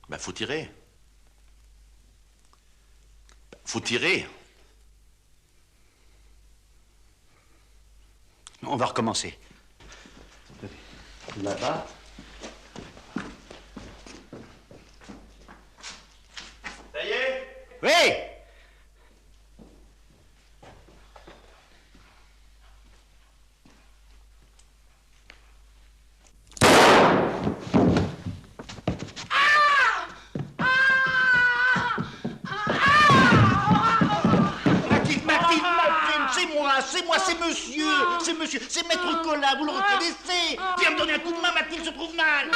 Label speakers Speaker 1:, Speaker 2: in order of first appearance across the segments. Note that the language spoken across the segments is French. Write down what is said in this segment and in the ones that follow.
Speaker 1: Ben, faut tirer. Faut tirer.
Speaker 2: On va recommencer.
Speaker 1: Là-bas. Ça y est?
Speaker 2: Oui!
Speaker 3: C'est monsieur, c'est Maître Collat, vous le reconnaissez? Viens me donner un coup de main, Mathilde se trouve mal.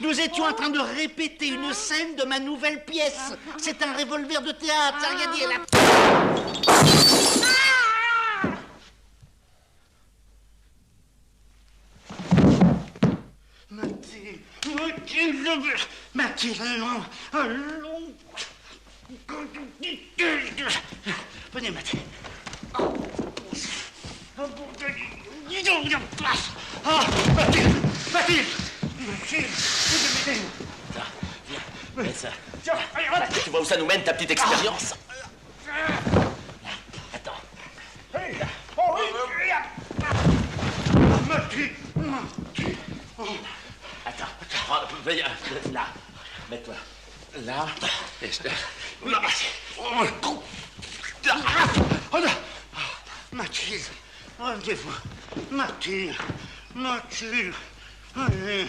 Speaker 3: Nous étions en train de répéter une scène de ma nouvelle pièce. C'est un revolver de théâtre, ça rien dit, elle a... Mathilde, allons. Venez, Mathilde. Mathilde, vous devez m'aider.
Speaker 1: Viens, mets ça. Tu vois où ça nous mène, ta petite expérience? Attends. Attends. Là. Mets-toi. Là.
Speaker 3: Mathilde, rendez-vous. Mathilde. Allez.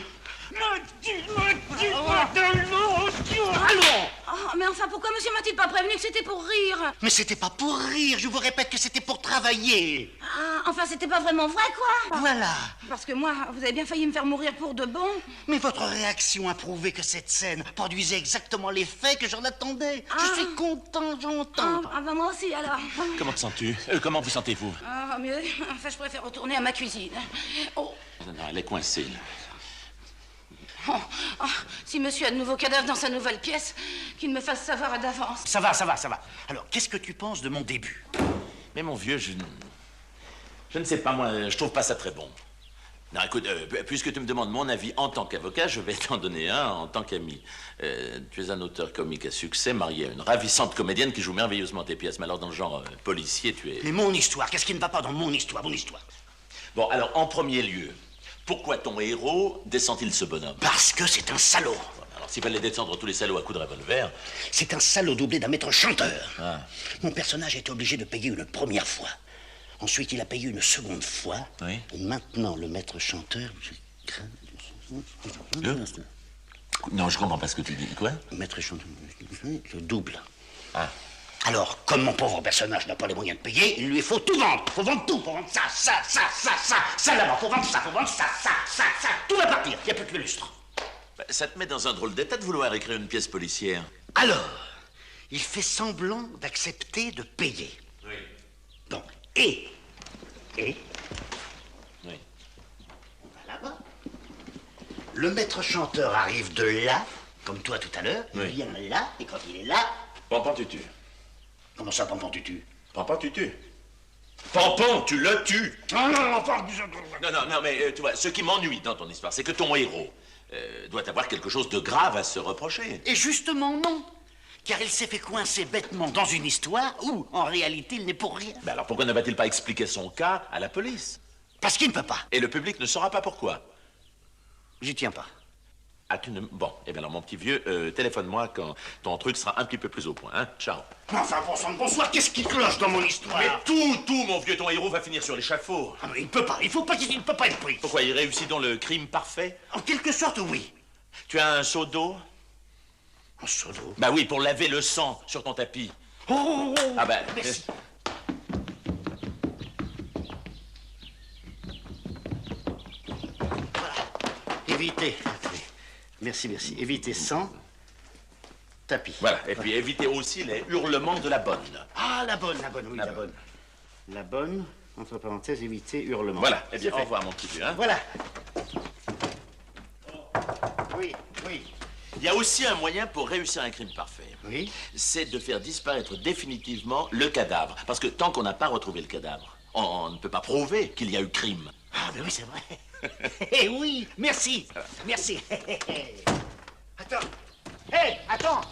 Speaker 3: Allons.
Speaker 4: Oh, mais enfin, pourquoi monsieur m'a-t-il pas prévenu que c'était pour rire?
Speaker 3: Mais c'était pas pour rire, je vous répète que c'était pour travailler.
Speaker 4: Ah, enfin, c'était pas vraiment vrai, quoi.
Speaker 3: Voilà.
Speaker 4: Parce que moi, vous avez bien failli me faire mourir pour de bon.
Speaker 3: Mais votre réaction a prouvé que cette scène produisait exactement l'effet que j'en attendais. Je suis content, j'entends.
Speaker 4: Ah, bah moi aussi, alors.
Speaker 1: Comment te sens-tu? Comment vous sentez-vous?
Speaker 4: Ah, mieux. Enfin, je préfère retourner à ma cuisine. Oh.
Speaker 1: Non, elle est coincée, là.
Speaker 4: Oh, Oh, si monsieur a de nouveaux cadavres dans sa nouvelle pièce, qu'il me fasse savoir d'avance.
Speaker 3: Ça va, ça va, ça va. Alors, qu'est-ce que tu penses de mon début?
Speaker 1: Mais mon vieux, je ne sais pas, moi, je trouve pas ça très bon. Non, écoute, puisque tu me demandes mon avis en tant qu'avocat, je vais t'en donner un en tant qu'ami. Tu es un auteur comique à succès, marié à une ravissante comédienne qui joue merveilleusement tes pièces. Mais alors, dans le genre policier, tu es...
Speaker 3: Mais mon histoire, qu'est-ce qui ne va pas dans mon histoire,
Speaker 1: Bon, alors, en premier lieu, pourquoi ton héros descend-il ce bonhomme?
Speaker 3: Parce que c'est un salaud.
Speaker 1: Alors, s'il fallait descendre tous les salauds à coups de revolver...
Speaker 3: C'est un salaud doublé d'un maître chanteur.
Speaker 1: Ah.
Speaker 3: Mon personnage était obligé de payer une première fois. Ensuite, il a payé une seconde fois.
Speaker 1: Oui.
Speaker 3: Et maintenant, le maître chanteur...
Speaker 1: Non, je comprends pas ce que tu dis. Quoi?
Speaker 3: Le maître chanteur... Je double.
Speaker 1: Ah.
Speaker 3: Alors, comme mon pauvre personnage n'a pas les moyens de payer, il lui faut tout vendre. Faut vendre tout. Faut vendre ça là-bas. Faut vendre ça, ça. Tout va partir. Il n'y a plus que le lustre.
Speaker 1: Bah, ça te met dans un drôle d'état de vouloir écrire une pièce policière.
Speaker 3: Alors, il fait semblant d'accepter de payer.
Speaker 1: Oui.
Speaker 3: Donc,
Speaker 1: Oui.
Speaker 3: On va là-bas. Le maître chanteur arrive de là, comme toi tout à l'heure. Il
Speaker 1: Oui.
Speaker 3: vient là, et quand il est là...
Speaker 1: Pampan tutu.
Speaker 3: Comment ça, Pampan tutu?
Speaker 1: Pampan tutu. Pampan, tu le tues.
Speaker 3: Non, enfin...
Speaker 1: Non, mais tu vois, ce qui m'ennuie dans ton histoire, c'est que ton héros doit avoir quelque chose de grave à se reprocher.
Speaker 3: Et justement, non. Car il s'est fait coincer bêtement dans une histoire où, en réalité, il n'est pour rien.
Speaker 1: Ben alors pourquoi ne va-t-il pas expliquer son cas à la police?
Speaker 3: Parce qu'il ne peut pas.
Speaker 1: Et le public ne saura pas pourquoi.
Speaker 3: J'y tiens pas.
Speaker 1: Ah, tu ne... Bon, eh bien alors, mon petit vieux, téléphone-moi quand ton truc sera un petit peu plus au point, hein? Ciao.
Speaker 3: Enfin, bon sang de bonsoir, qu'est-ce qui cloche dans mon histoire?
Speaker 1: Mais tout, mon vieux, ton héros va finir sur l'échafaud.
Speaker 3: Ah, mais il ne peut pas, il ne peut pas être pris.
Speaker 1: Pourquoi, il réussit dans le crime parfait?
Speaker 3: En quelque sorte, oui.
Speaker 1: Tu as un seau d'eau?
Speaker 3: Un seau d'eau?
Speaker 1: Bah oui, pour laver le sang sur ton tapis.
Speaker 3: Oh,
Speaker 1: Ah ben...
Speaker 3: merci. Voilà. Évitez. Merci. Évitez sans tapis.
Speaker 1: Voilà, et puis évitez aussi les hurlements de la bonne.
Speaker 3: Ah, la bonne, oui,
Speaker 1: La
Speaker 3: la bonne. La bonne, entre parenthèses, éviter hurlement.
Speaker 1: Voilà, eh bien,
Speaker 3: C'est
Speaker 1: au
Speaker 3: fait.
Speaker 1: revoir, mon petit vieux, hein?
Speaker 3: Voilà. Oui.
Speaker 1: Il y a aussi un moyen pour réussir un crime parfait.
Speaker 3: Oui.
Speaker 1: C'est de faire disparaître définitivement le cadavre. Parce que tant qu'on n'a pas retrouvé le cadavre, on ne peut pas prouver qu'il y a eu crime.
Speaker 3: Ah, ben oui, c'est vrai. Eh oui, merci. Attends. Hé, attends.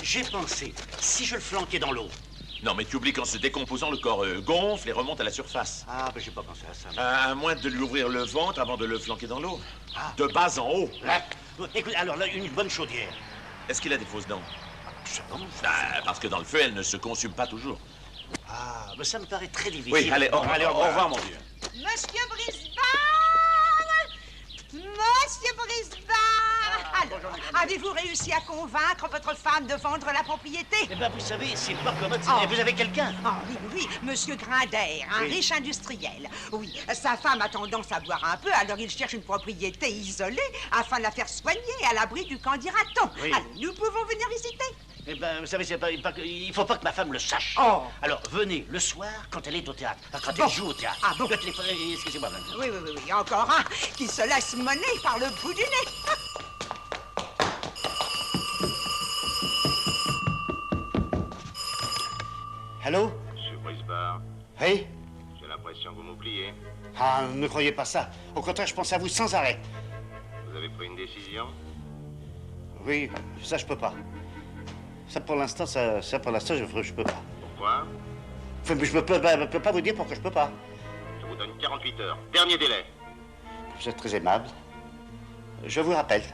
Speaker 3: J'ai pensé, si je le flanquais dans l'eau.
Speaker 1: Non, mais tu oublies qu'en se décomposant, le corps gonfle et remonte à la surface.
Speaker 3: Ah, ben j'ai pas pensé à ça.
Speaker 1: À moins de lui ouvrir le ventre avant de le flanquer dans l'eau. De bas en haut.
Speaker 3: Là, écoute, alors là, une bonne chaudière.
Speaker 1: Est-ce qu'il a des fausses dents?
Speaker 3: C'est bon.
Speaker 1: Parce que dans le feu, elles ne se consument pas toujours.
Speaker 3: Ah, ben ça me paraît très difficile.
Speaker 1: Oui, allez, au revoir, mon vieux.
Speaker 2: Monsieur Brisbane! Monsieur Brisbane! Alors, avez-vous réussi à convaincre votre femme de vendre la propriété?
Speaker 3: Eh ben, vous savez, c'est pas commode.
Speaker 2: Oh.
Speaker 3: Vous avez quelqu'un?
Speaker 2: Ah oui, Monsieur Grinder, un riche industriel. Oui, sa femme a tendance à boire un peu, alors il cherche une propriété isolée afin de la faire soigner à l'abri du camp d'Iraton.
Speaker 3: Oui.
Speaker 2: Allez, nous pouvons venir visiter.
Speaker 3: Eh ben, vous savez, il faut pas que ma femme le sache.
Speaker 2: Oh.
Speaker 3: Alors, venez le soir quand elle est au théâtre. Quand
Speaker 2: Bon.
Speaker 3: elle joue au théâtre.
Speaker 2: Ah bon.
Speaker 3: Le téléphone, excusez-moi, madame.
Speaker 2: Oui, encore un qui se laisse mener par le bout du nez.
Speaker 3: Allô?
Speaker 5: Monsieur Brisbane,
Speaker 3: Oui?
Speaker 5: j'ai l'impression que vous m'oubliez.
Speaker 3: Ah, ne croyez pas ça. Au contraire, je pense à vous sans arrêt.
Speaker 5: Vous avez pris une décision?
Speaker 3: Oui, ça, je peux pas. Ça, pour l'instant, je peux pas.
Speaker 5: Pourquoi?
Speaker 3: Enfin, mais je peux pas vous dire pourquoi je peux pas.
Speaker 5: Je vous donne 48 heures. Dernier délai.
Speaker 3: Vous êtes très aimable. Je vous rappelle.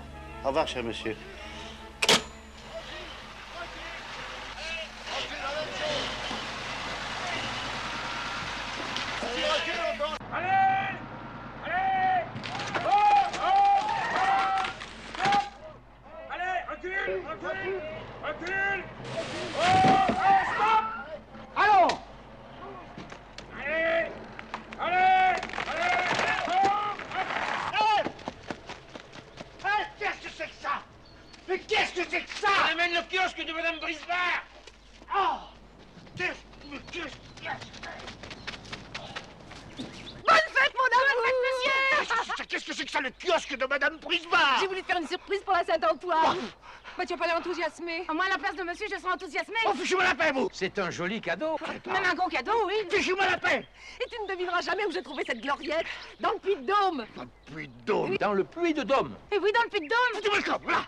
Speaker 3: Au revoir, cher monsieur.
Speaker 6: Recule! Stop! Allons! Allez!
Speaker 3: Qu'est-ce que c'est que ça? Mais qu'est-ce que c'est que ça?
Speaker 6: On amène le kiosque de Madame Brisbane!
Speaker 3: Oh! Qu'est-ce que...
Speaker 2: Bonne fête, mon amour!
Speaker 3: Qu'est-ce
Speaker 6: qu'est-ce que c'est que ça, le kiosque de Madame Brisbard?
Speaker 7: J'ai voulu te faire une surprise pour la Saint-Antoine. Bah, tu vas pas l'air enthousiasmé.
Speaker 4: Moi, à la place de monsieur, je serai enthousiasmée.
Speaker 6: Oh, fichez-moi la paix, vous!
Speaker 8: C'est un joli cadeau.
Speaker 4: Même un gros cadeau, oui.
Speaker 6: Fichez-moi la paix!
Speaker 7: Et tu ne devineras jamais où j'ai trouvé cette gloriette. Dans le Puy-de-Dôme.
Speaker 6: Puis Dôme!
Speaker 8: Dans le Puy de Dôme.
Speaker 4: Et oui, dans le Puy-de-Dôme.
Speaker 6: Foutez-moi le camp, voilà!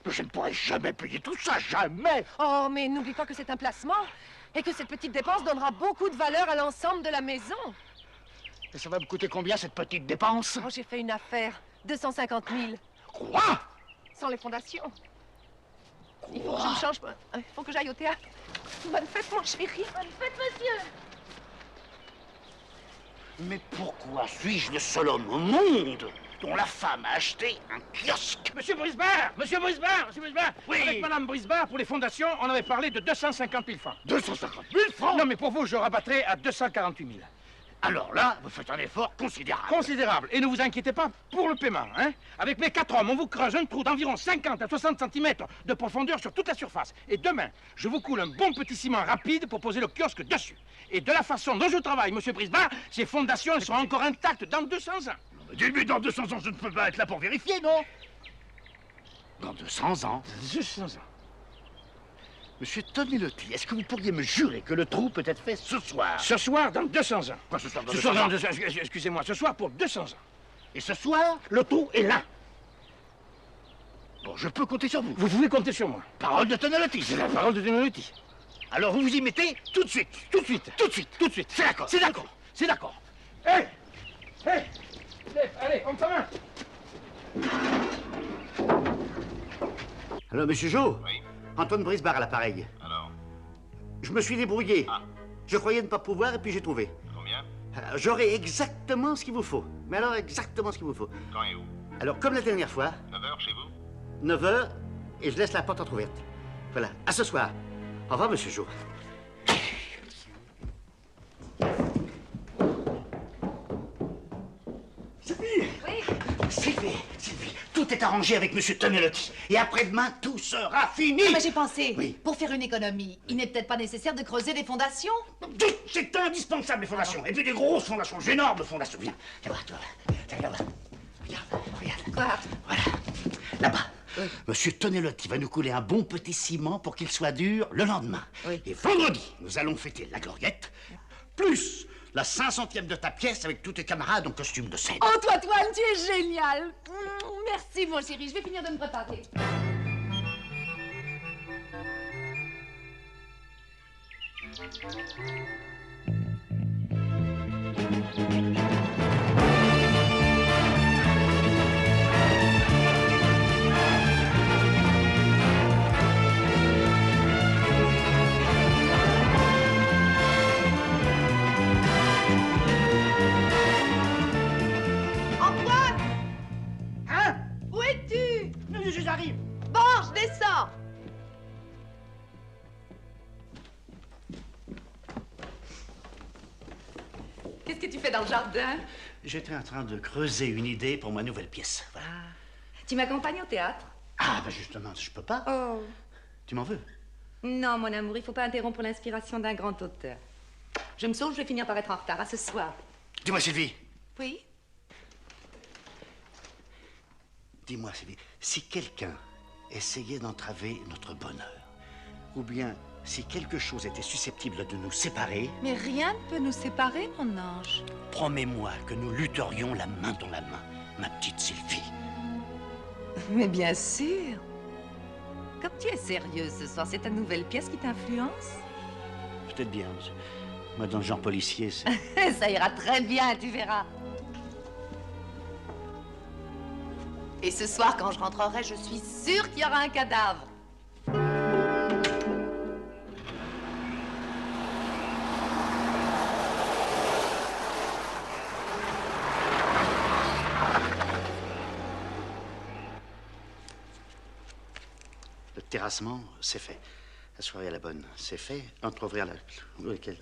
Speaker 6: Mais je ne pourrai jamais payer tout ça, jamais!
Speaker 7: Oh, mais n'oublie pas que c'est un placement. Et que cette petite dépense donnera beaucoup de valeur à l'ensemble de la maison.
Speaker 6: Et ça va me coûter combien, cette petite dépense?
Speaker 7: Oh, j'ai fait une affaire. 250 000.
Speaker 6: Quoi?
Speaker 7: Sans les fondations. Il faut que je me change. Il faut que j'aille au théâtre. Bonne fête, mon chéri.
Speaker 4: Bonne fête, monsieur.
Speaker 3: Mais pourquoi suis-je le seul homme au monde dont la femme a acheté un kiosque?
Speaker 8: Monsieur Brisbard, monsieur Brisbard, monsieur Brisbard.
Speaker 3: Oui.
Speaker 8: Avec Madame Brisbard, pour les fondations, on avait parlé de 250 000 francs.
Speaker 6: 250 000 francs?
Speaker 8: Non, mais pour vous, je rabattrai à 248 000.
Speaker 6: Alors là, vous faites un effort considérable.
Speaker 8: Considérable. Et ne vous inquiétez pas pour le paiement, hein. Avec mes 4 hommes, on vous creuse un trou d'environ 50 à 60 cm de profondeur sur toute la surface. Et demain, je vous coule un bon petit ciment rapide pour poser le kiosque dessus. Et de la façon dont je travaille, monsieur Brisbard, ces fondations elles seront encore intactes dans 200 ans.
Speaker 6: Mais dans 200 ans, je ne peux pas être là pour vérifier, non? Dans 200 ans?
Speaker 8: 200 ans.
Speaker 6: Monsieur Tonelotti, est-ce que vous pourriez me jurer que le trou peut être fait ce soir?
Speaker 8: Ce soir, dans 200 ans.
Speaker 6: Quoi, ce soir dans
Speaker 8: Ce
Speaker 6: 200
Speaker 8: soir,
Speaker 6: ans?
Speaker 8: excusez-moi, ce soir pour 200 ans.
Speaker 6: Et ce soir, le trou est là. Bon, je peux compter sur vous.
Speaker 8: Vous pouvez compter sur moi.
Speaker 6: Parole de Tonelotti.
Speaker 8: C'est la parole de Tonelotti.
Speaker 6: Alors vous vous y mettez tout de suite.
Speaker 8: Tout de suite.
Speaker 6: Tout de suite.
Speaker 8: Tout de suite.
Speaker 6: C'est d'accord.
Speaker 8: C'est d'accord. C'est d'accord. Hé! Hé! Allez, on commence.
Speaker 3: Alors, monsieur Jo?
Speaker 5: Oui.
Speaker 3: Antoine Brisbard à l'appareil.
Speaker 5: Alors,
Speaker 3: Je me suis débrouillé.
Speaker 5: Ah.
Speaker 3: Je croyais ne pas pouvoir et puis j'ai trouvé.
Speaker 5: combien?
Speaker 3: J'aurai exactement ce qu'il vous faut. Mais alors, exactement ce qu'il vous faut.
Speaker 5: Quand et où?
Speaker 3: Alors, comme la dernière fois,
Speaker 5: 9h chez vous?
Speaker 3: 9h, et je laisse la porte entrouverte. Voilà, à ce soir. Au revoir, monsieur Jo.
Speaker 6: Sylvie!
Speaker 4: Oui.
Speaker 3: Sylvie, tout est arrangé avec monsieur Tonelotti. Et après-demain, tout sera fini.
Speaker 9: Mais j'ai pensé,
Speaker 3: Oui.
Speaker 9: pour faire une économie, il n'est peut-être pas nécessaire de creuser les fondations.
Speaker 3: C'est indispensable, les fondations. Et puis des grosses fondations, d'énormes fondations. Viens, viens voir, toi. Viens voir. Regarde.
Speaker 9: Quoi?
Speaker 3: Voilà, là-bas. Monsieur Tonelotti va nous couler un bon petit ciment pour qu'il soit dur le lendemain.
Speaker 9: Oui.
Speaker 3: Et vendredi, nous allons fêter la gloriette, plus la 500e de ta pièce avec tous tes camarades en costume de scène.
Speaker 7: Oh, toi, Toine, tu es génial.
Speaker 9: Merci, mon chéri, je vais finir de me préparer.
Speaker 7: Antoine,
Speaker 6: Hein?
Speaker 7: où es-tu?
Speaker 6: J'arrive.
Speaker 7: Bon, je descends. Qu'est-ce que tu fais dans le jardin?
Speaker 3: J'étais en train de creuser une idée pour ma nouvelle pièce. Voilà.
Speaker 9: Tu m'accompagnes au théâtre?
Speaker 3: Ah, ben justement, je peux pas.
Speaker 9: Oh.
Speaker 3: Tu m'en veux?
Speaker 9: Non, mon amour, il faut pas interrompre l'inspiration d'un grand auteur. Je me sauve, je vais finir par être en retard. À ce soir.
Speaker 3: Dis-moi, Sylvie.
Speaker 9: Oui?
Speaker 3: Dis-moi, Sylvie, si quelqu'un essayait d'entraver notre bonheur, ou bien si quelque chose était susceptible de nous séparer,
Speaker 9: Mais rien ne peut nous séparer, mon ange.
Speaker 3: promets-moi que nous lutterions la main dans la main, ma petite Sylvie.
Speaker 9: Mais bien sûr. Comme tu es sérieuse ce soir, c'est ta nouvelle pièce qui t'influence?
Speaker 3: Peut-être bien. Moi, dans le genre policier, c'est...
Speaker 9: Ça ira très bien, tu verras. Et ce soir, quand je rentrerai, je suis sûre qu'il y aura un cadavre.
Speaker 3: Le terrassement, c'est fait. La soirée à la bonne, c'est fait. Entrouvrir la... Lequel?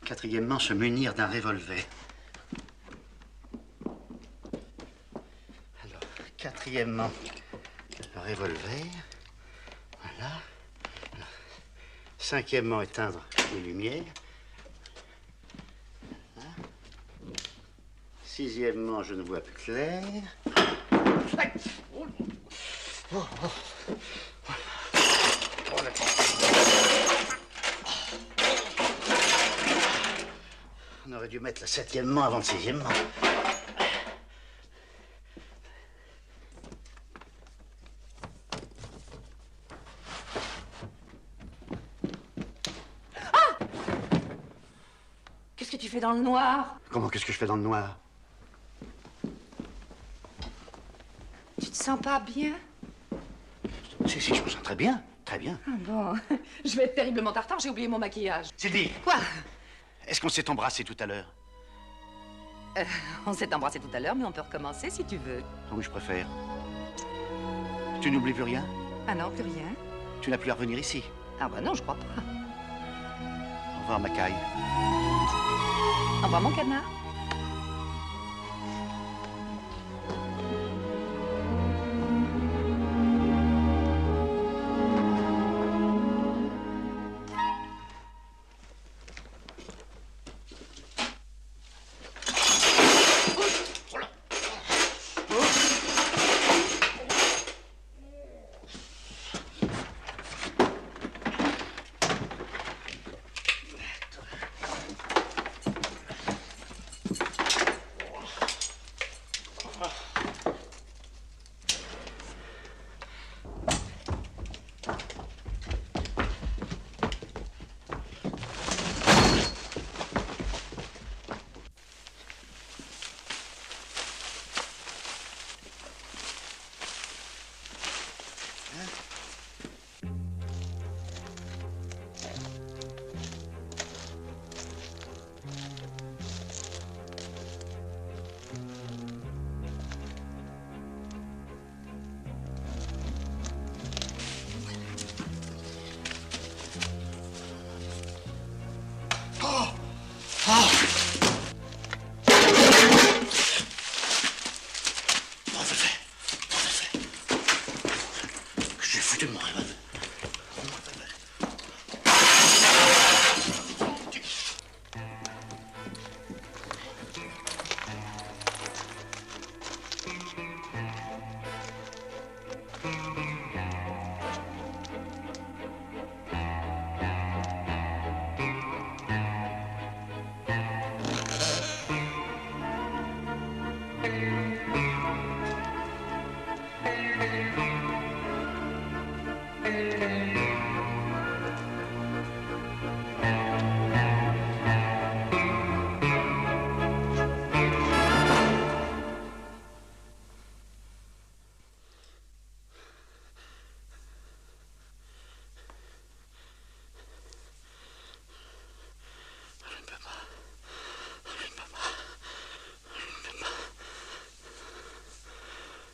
Speaker 3: Quatrièmement, se munir d'un revolver. Alors, quatrièmement, le revolver. Voilà. Cinquièmement, éteindre les lumières.
Speaker 6: Sixièmement, je ne vois plus clair. On aurait dû mettre le septièmement avant le sixièmement.
Speaker 9: Qu'est-ce que tu fais dans le noir?
Speaker 6: Comment, qu'est-ce que je fais dans le noir?
Speaker 9: Tu te sens pas bien?
Speaker 6: Si, je me sens très bien, très bien.
Speaker 9: Ah bon, je vais être terriblement en retard, j'ai oublié mon maquillage.
Speaker 6: Sylvie!
Speaker 9: Quoi?
Speaker 6: Est-ce qu'on s'est embrassé tout à l'heure?
Speaker 9: On s'est embrassé tout à l'heure, mais on peut recommencer si tu veux.
Speaker 6: Ah oui, je préfère. Tu n'oublies plus rien?
Speaker 9: Ah non, plus rien.
Speaker 6: Tu n'as plus à revenir ici?
Speaker 9: Ah bah non, je crois pas.
Speaker 6: Au revoir, Macaille.
Speaker 9: Au revoir, mon canard.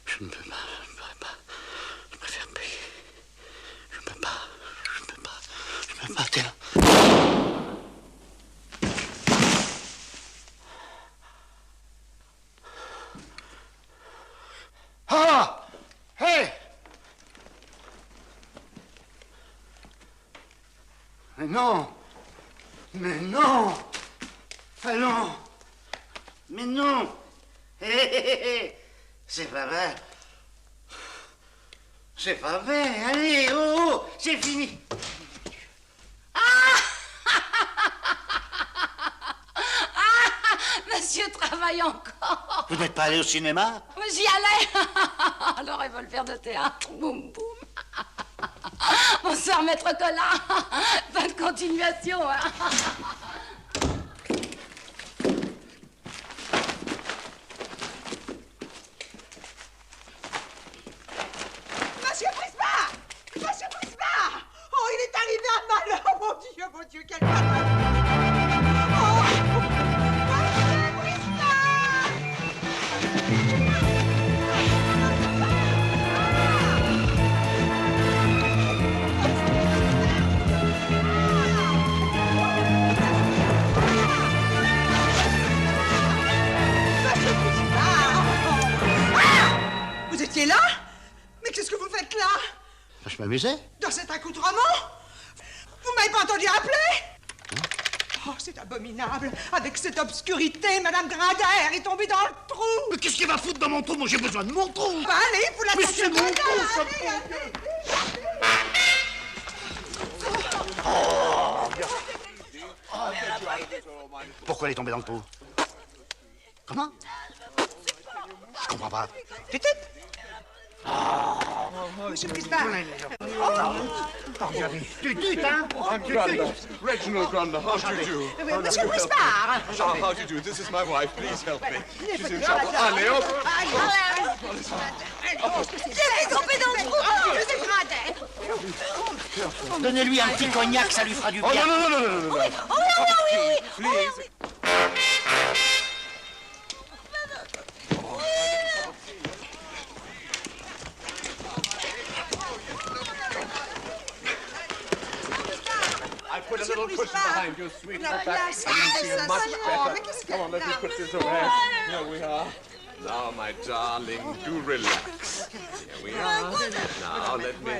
Speaker 6: Je ne peux pas, je ne pourrais pas. Je préfère payer. Je ne peux pas, je ne peux pas, je ne peux pas, t'es là. Ah! Hé! Mais non! Mais non! Allons! Mais non! Hé, hé, hé, hé! C'est pas vrai. C'est pas vrai. Allez, oh, c'est fini.
Speaker 4: Monsieur travaille encore.
Speaker 6: Vous n'êtes pas allé au cinéma?
Speaker 4: J'y allais. Le revolver de théâtre. Boum, boum. Bonsoir, maître Collin. Bonne continuation.
Speaker 2: Monsieur Prisma! Monsieur Prisma! Oh, il est arrivé un malheur! Mon Dieu, quel malheur! Oh! Monsieur Prisma! Monsieur Prisma! Ah! Vous étiez là? Mais qu'est-ce que vous faites là?
Speaker 6: Je m'amusais.
Speaker 2: Dans cet accoutrement? Vous m'avez pas entendu appeler? Oh, c'est abominable. Avec cette obscurité, Madame Grindaire est tombée dans le trou.
Speaker 3: Mais qu'est-ce qu'il va foutre dans mon trou? Moi, j'ai besoin de mon trou.
Speaker 2: Bah, allez, vous la
Speaker 3: Mais
Speaker 2: cherchez
Speaker 3: c'est mon
Speaker 2: bien,
Speaker 3: trou, ça.
Speaker 2: allez, allez.
Speaker 3: Pourquoi elle est tombée dans le trou? Comment? Je comprends pas.
Speaker 2: Monsieur Brisbane.
Speaker 3: Tu tutes, hein?
Speaker 10: I'm Granda, Reginald Granda. How do you do?
Speaker 2: Monsieur Brisbane.
Speaker 10: How do you do? This is my wife. Please help me. She's in trouble. Allez, hop!
Speaker 2: J'ai tombé dans le trou. Monsieur Grindaire.
Speaker 3: Donnez-lui un petit cognac, ça lui fera du bien.
Speaker 10: Oh non, non, non, non, non, non.
Speaker 2: Oui.
Speaker 10: Please. I put a little cushion behind your sweet little back. I can feel much better. Come on, let me put this away. Here we are. Now, my darling, do relax. Here we are. Now, let me...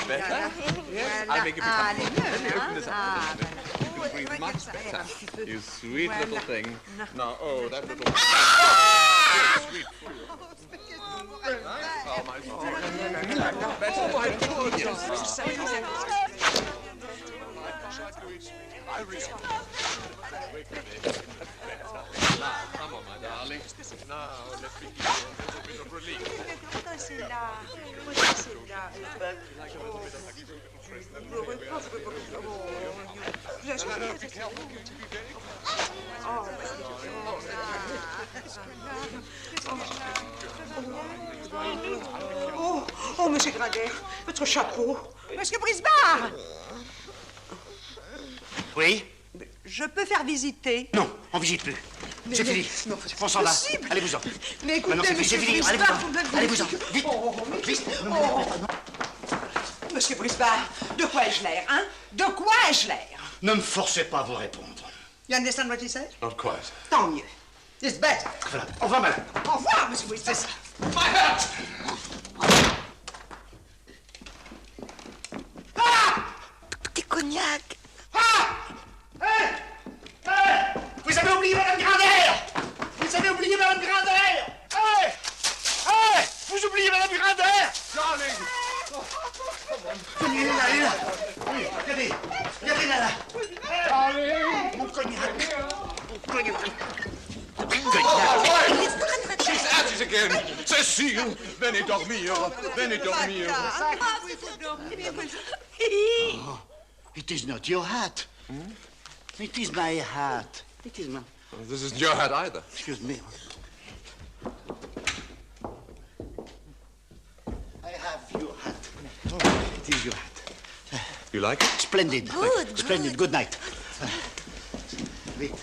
Speaker 10: Better? Yes, I'll make it become... Let me open this up. You can breathe much better. You sweet little thing. Now, oh, that little... Sweet. Oh, my Come on, my darling. Now, let me give you a little bit of relief.
Speaker 2: Oh, monsieur Grindaire, votre chapeau. Monsieur Brisbane.
Speaker 3: Oui?
Speaker 2: Je peux faire visiter.
Speaker 3: Non, on visite plus. C'est fini. On s'en va. Allez-vous-en.
Speaker 2: Mais écoutez,
Speaker 3: Maintenant, c'est
Speaker 2: monsieur
Speaker 3: fini.
Speaker 2: Brisbane,
Speaker 3: Allez-vous-en. Vite. Vite.
Speaker 2: Monsieur Brisbane, de quoi ai-je l'air, hein? De quoi ai-je l'air?
Speaker 3: Ne me forcez pas à vous répondre.
Speaker 2: You understand what he said?
Speaker 10: Not quite.
Speaker 2: Tant mieux. It's better.
Speaker 3: Voilà. Au revoir, madame.
Speaker 2: Au revoir, monsieur Brisbane.
Speaker 10: My hat!
Speaker 2: Petit cognac.
Speaker 3: Vous avez oublié Madame Grindaire! Vous avez oublié Madame Grindaire! Vous oubliez Madame Grindaire!
Speaker 10: Darling!
Speaker 3: Tenez, là, elle est là. Regardez, regardez là, là.
Speaker 10: Darling!
Speaker 3: Mon cognac. Mon cognac.
Speaker 10: Oh, she's at it again! Cécile! Venez dormir! Venez dormir!
Speaker 3: Oh, it is not your hat. It is my hat. It is my...
Speaker 10: This isn't your hat either.
Speaker 3: Excuse me. I have your hat. It is your hat.
Speaker 10: You like it?
Speaker 3: Splendid.
Speaker 2: Good,
Speaker 3: Splendid. Good night. Vite.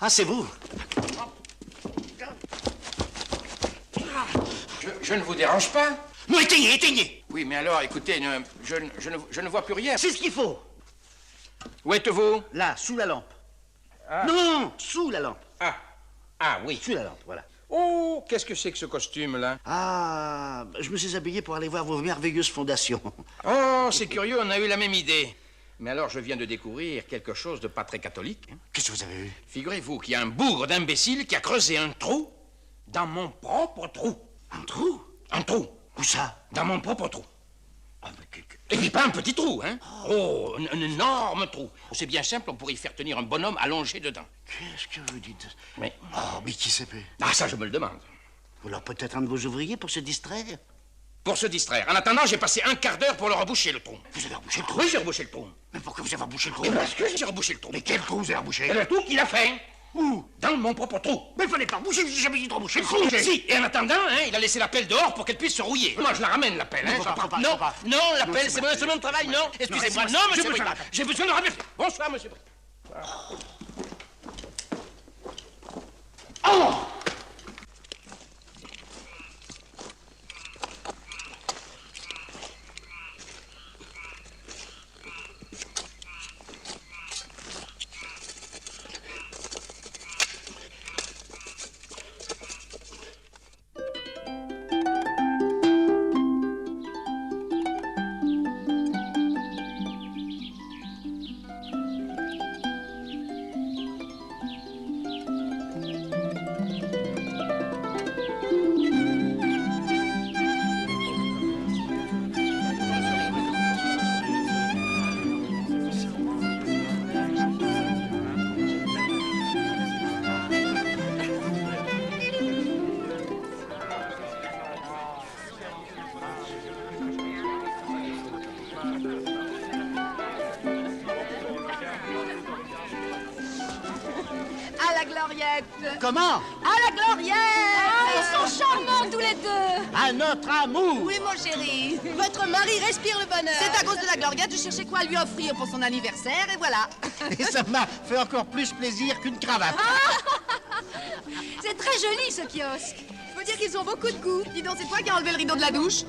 Speaker 3: Ah, c'est vous?
Speaker 8: Je ne vous dérange pas?
Speaker 3: Non, éteignez, éteignez!
Speaker 8: Oui, mais alors, écoutez, je ne vois plus rien.
Speaker 3: C'est ce qu'il faut.
Speaker 8: Où êtes-vous?
Speaker 3: Là, sous la lampe.
Speaker 8: Ah.
Speaker 3: Non, sous la lampe.
Speaker 8: Ah oui.
Speaker 3: Sous la lampe, voilà.
Speaker 8: Oh, qu'est-ce que c'est que ce costume-là?
Speaker 3: Ah, je me suis habillé pour aller voir vos merveilleuses fondations.
Speaker 8: Oh, c'est curieux, on a eu la même idée. Mais alors, je viens de découvrir quelque chose de pas très catholique. Hein.
Speaker 3: Qu'est-ce que vous avez vu?
Speaker 8: Figurez-vous qu'il y a un bougre d'imbécile qui a creusé un trou dans mon propre trou.
Speaker 3: Un trou?
Speaker 8: Un trou.
Speaker 3: Où ça?
Speaker 8: Dans mon propre trou. Et puis pas un petit trou, hein? Oh, un énorme trou. C'est bien simple, on pourrait y faire tenir un bonhomme allongé dedans.
Speaker 3: Qu'est-ce que vous dites?
Speaker 8: Mais...
Speaker 3: Oh, mais qui sait?
Speaker 8: Ah, ça, je me le demande.
Speaker 3: Ou alors peut-être un de vos ouvriers pour se distraire?
Speaker 8: Pour se distraire. En attendant, j'ai passé un quart d'heure pour leur reboucher le trou.
Speaker 3: Vous avez rebouché le trou?
Speaker 8: Oui, j'ai rebouché le trou.
Speaker 3: Mais pourquoi vous avez rebouché le trou?
Speaker 8: Parce que j'ai rebouché le trou.
Speaker 3: Mais quel trou vous avez rebouché?
Speaker 8: C'est le trou qu'il a fait.
Speaker 3: Où?
Speaker 8: Dans mon propre trou.
Speaker 3: Mais il fallait pas reboucher, j'ai jamais dit de reboucher le trou.
Speaker 8: Si, et en attendant, hein, il a laissé la pelle dehors pour qu'elle puisse se rouiller. Moi, je la ramène, la pelle. Hein, non, la pelle, c'est mon instrument de travail, non. Excusez-moi, non, monsieur Brick. J'ai besoin de remercier. Bonsoir, monsieur Brick.
Speaker 3: Oh! Comment?
Speaker 11: À la Gloriette! Ah, ils sont charmants tous les deux!
Speaker 3: À notre amour!
Speaker 11: Oui, mon chéri. Votre mari respire le bonheur. C'est à cause de la Gloriette, je cherchais quoi à lui offrir pour son anniversaire, et voilà.
Speaker 3: Et ça m'a fait encore plus plaisir qu'une cravate.
Speaker 11: C'est très joli, ce kiosque. Faut dire qu'ils ont beaucoup de goût. Dis donc, c'est toi qui as enlevé le rideau de la douche?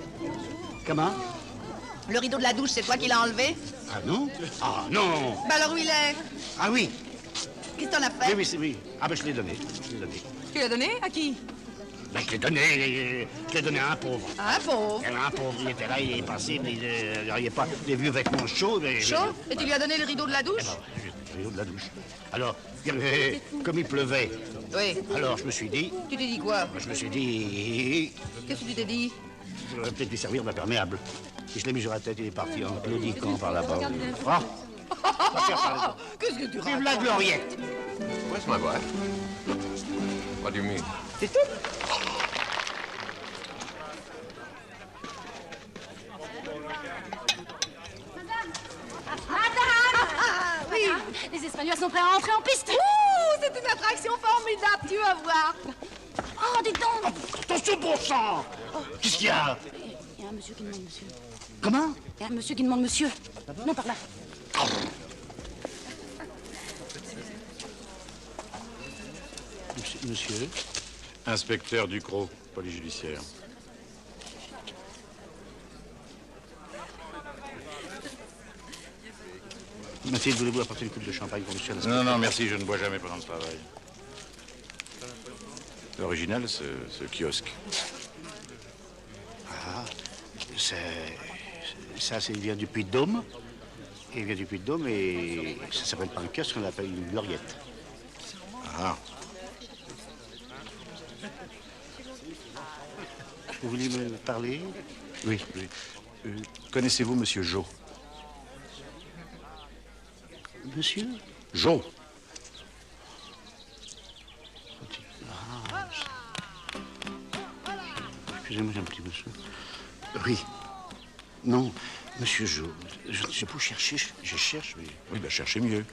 Speaker 3: Comment?
Speaker 11: Le rideau de la douche, c'est toi qui l'as enlevé?
Speaker 3: Ah non? Ah non!
Speaker 11: Bah alors où il est?
Speaker 3: Ah oui!
Speaker 11: Qu'est-ce que t'en as fait?
Speaker 3: Oui, oui. Ah ben je l'ai donné.
Speaker 11: Tu l'as donné? À qui?
Speaker 3: Ben je l'ai donné à un pauvre.
Speaker 11: À un pauvre?
Speaker 3: Un pauvre, il était là, il est passé, mais il n'avait pas des vieux vêtements chauds.
Speaker 11: Chaud? Et tu lui as donné le rideau de la douche?
Speaker 3: Le rideau de la douche. Alors, comme il pleuvait,
Speaker 11: oui.
Speaker 3: Alors je me suis dit...
Speaker 11: Tu t'es dit quoi?
Speaker 3: Je me suis dit...
Speaker 11: Qu'est-ce que tu t'es dit?
Speaker 3: J'aurais peut-être lui servir d'imperméable. Et je l'ai mis sur la tête, il est parti en claudiquant par là-bas. Ah!
Speaker 11: Qu'est-ce que tu racontes?
Speaker 3: Vive la Gloriette!
Speaker 10: Where's my wife? What do you mean?
Speaker 11: C'est tout?
Speaker 4: Oui, les Espagnols sont prêts à entrer en piste.
Speaker 11: Ouh, c'est une attraction formidable, tu vas voir.
Speaker 4: Oh, dis donc.
Speaker 3: Oh, attention, bon sang! Qu'est-ce qu'il y a?
Speaker 4: Il y a un monsieur qui demande monsieur.
Speaker 3: Comment?
Speaker 4: Il y a un monsieur qui demande monsieur. Non, par là.
Speaker 3: Monsieur?
Speaker 12: Inspecteur Ducrot, police judiciaire.
Speaker 3: Mathilde, voulez-vous apporter une coupe de champagne pour monsieur l'inspecteur?
Speaker 12: Non, merci, je ne bois jamais pendant le travail. L'original, ce kiosque.
Speaker 3: Ah, ça, il vient du Puy-de-Dôme. Il vient du Puy-de-Dôme et ça s'appelle pas un kiosque, on l'appelle une gloriette.
Speaker 12: Ah.
Speaker 3: Vous voulez me parler?
Speaker 12: Oui. Connaissez-vous Monsieur Jo?
Speaker 3: Monsieur?
Speaker 12: Jo.
Speaker 3: Excusez-moi, j'ai un petit monsieur. Oui. Non, Monsieur Jo. Je peux chercher, je cherche, mais...
Speaker 12: Oui, ben cherchez mieux.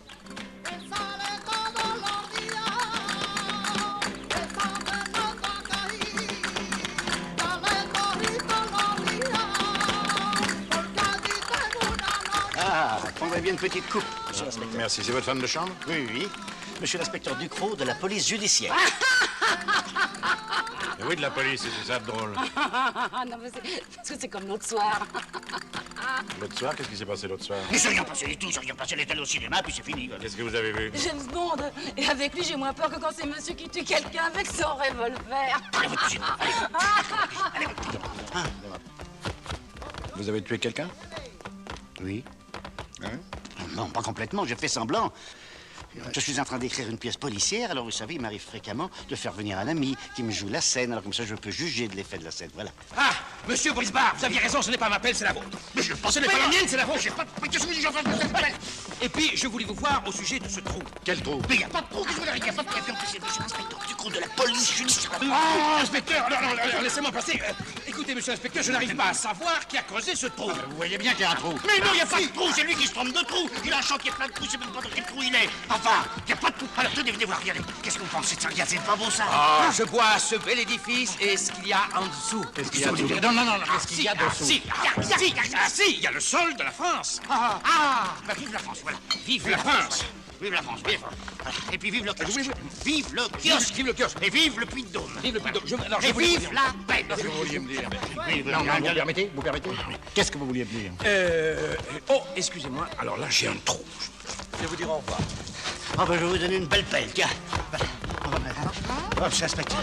Speaker 3: Ah, prendrait bien une petite coupe. monsieur l'inspecteur.
Speaker 12: Merci. C'est votre femme de chambre?
Speaker 3: Oui, oui. Monsieur l'inspecteur Ducrot de la police judiciaire.
Speaker 12: Et oui, de la police, c'est ça de drôle.
Speaker 4: Non, mais parce que c'est comme l'autre soir.
Speaker 12: L'autre soir, qu'est-ce qui s'est passé l'autre soir?
Speaker 3: Mais c'est rien passé du tout, c'est rien passé. Elle est allée au cinéma, puis c'est fini.
Speaker 12: Qu'est-ce que vous avez vu?
Speaker 4: James Bond. Et avec lui, j'ai moins peur que quand c'est monsieur qui tue quelqu'un avec son revolver.
Speaker 12: Vous avez tué quelqu'un?
Speaker 3: Oui.
Speaker 12: Hein?
Speaker 3: Non, pas complètement, j'ai fait semblant. Je suis en train d'écrire une pièce policière, alors vous savez, il m'arrive fréquemment de faire venir un ami qui me joue la scène, alors comme ça je peux juger de l'effet de la scène, voilà.
Speaker 8: Ah, monsieur Brisbard, vous aviez raison, ce n'est pas ma pelle, c'est la vôtre.
Speaker 3: Mais je pense
Speaker 8: Ce n'est pas la mienne, c'est la vôtre.
Speaker 3: Mais qu'est-ce que vous dites, j'en fais.
Speaker 8: Et puis, je voulais vous voir au sujet de ce trou.
Speaker 12: Quel trou?
Speaker 3: Mais il n'y a pas de trou, qu'est-ce que vous voulez dire? Il n'y a pas de trou, c'est monsieur l'inspecteur Ducrot de la police judiciaire.
Speaker 8: Ah, inspecteur, alors, laissez-moi passer. Écoutez, monsieur l'inspecteur, je n'arrive pas à savoir qui a creusé ce trou.
Speaker 12: Vous voyez bien qu'il y a un trou.
Speaker 3: Mais non, il n'y a pas de trou, c'est lui qui se trompe de trou. Il a un chantier plein de trous, c'est même pas dans quel trou il est. Enfin, il n'y a pas de trou. Alors tenez, venez voir, regardez. Qu'est-ce que vous pensez de ça? Regardez, c'est pas beau ça.
Speaker 8: Ah, je vois ce bel édifice et ce qu'il y a en dessous.
Speaker 12: Qu'est-ce qu'il y a dessous? Non. Qu'est-ce qu'il y a dessous?
Speaker 8: Si, il y a le sol de la France.
Speaker 3: Bah, vive la France, voilà.
Speaker 8: Vive la France.
Speaker 3: Vive la France, vive. Et puis vive le kiosque. Vive le
Speaker 8: Kiosque, vive le kiosque.
Speaker 3: Et vive le Puy-de-Dôme.
Speaker 8: Vive le Puy-de-Dôme.
Speaker 3: Et vive la paix.
Speaker 12: Qu'est-ce que vous vouliez me dire? Non, vous permettez? Qu'est-ce que vous vouliez me dire?
Speaker 8: Oh, excusez-moi. Alors là, j'ai un trou. Je vais vous dire au revoir.
Speaker 3: Ah, bah, je vais vous donner une belle pelle, tiens. Hop, c'est l'inspecteur.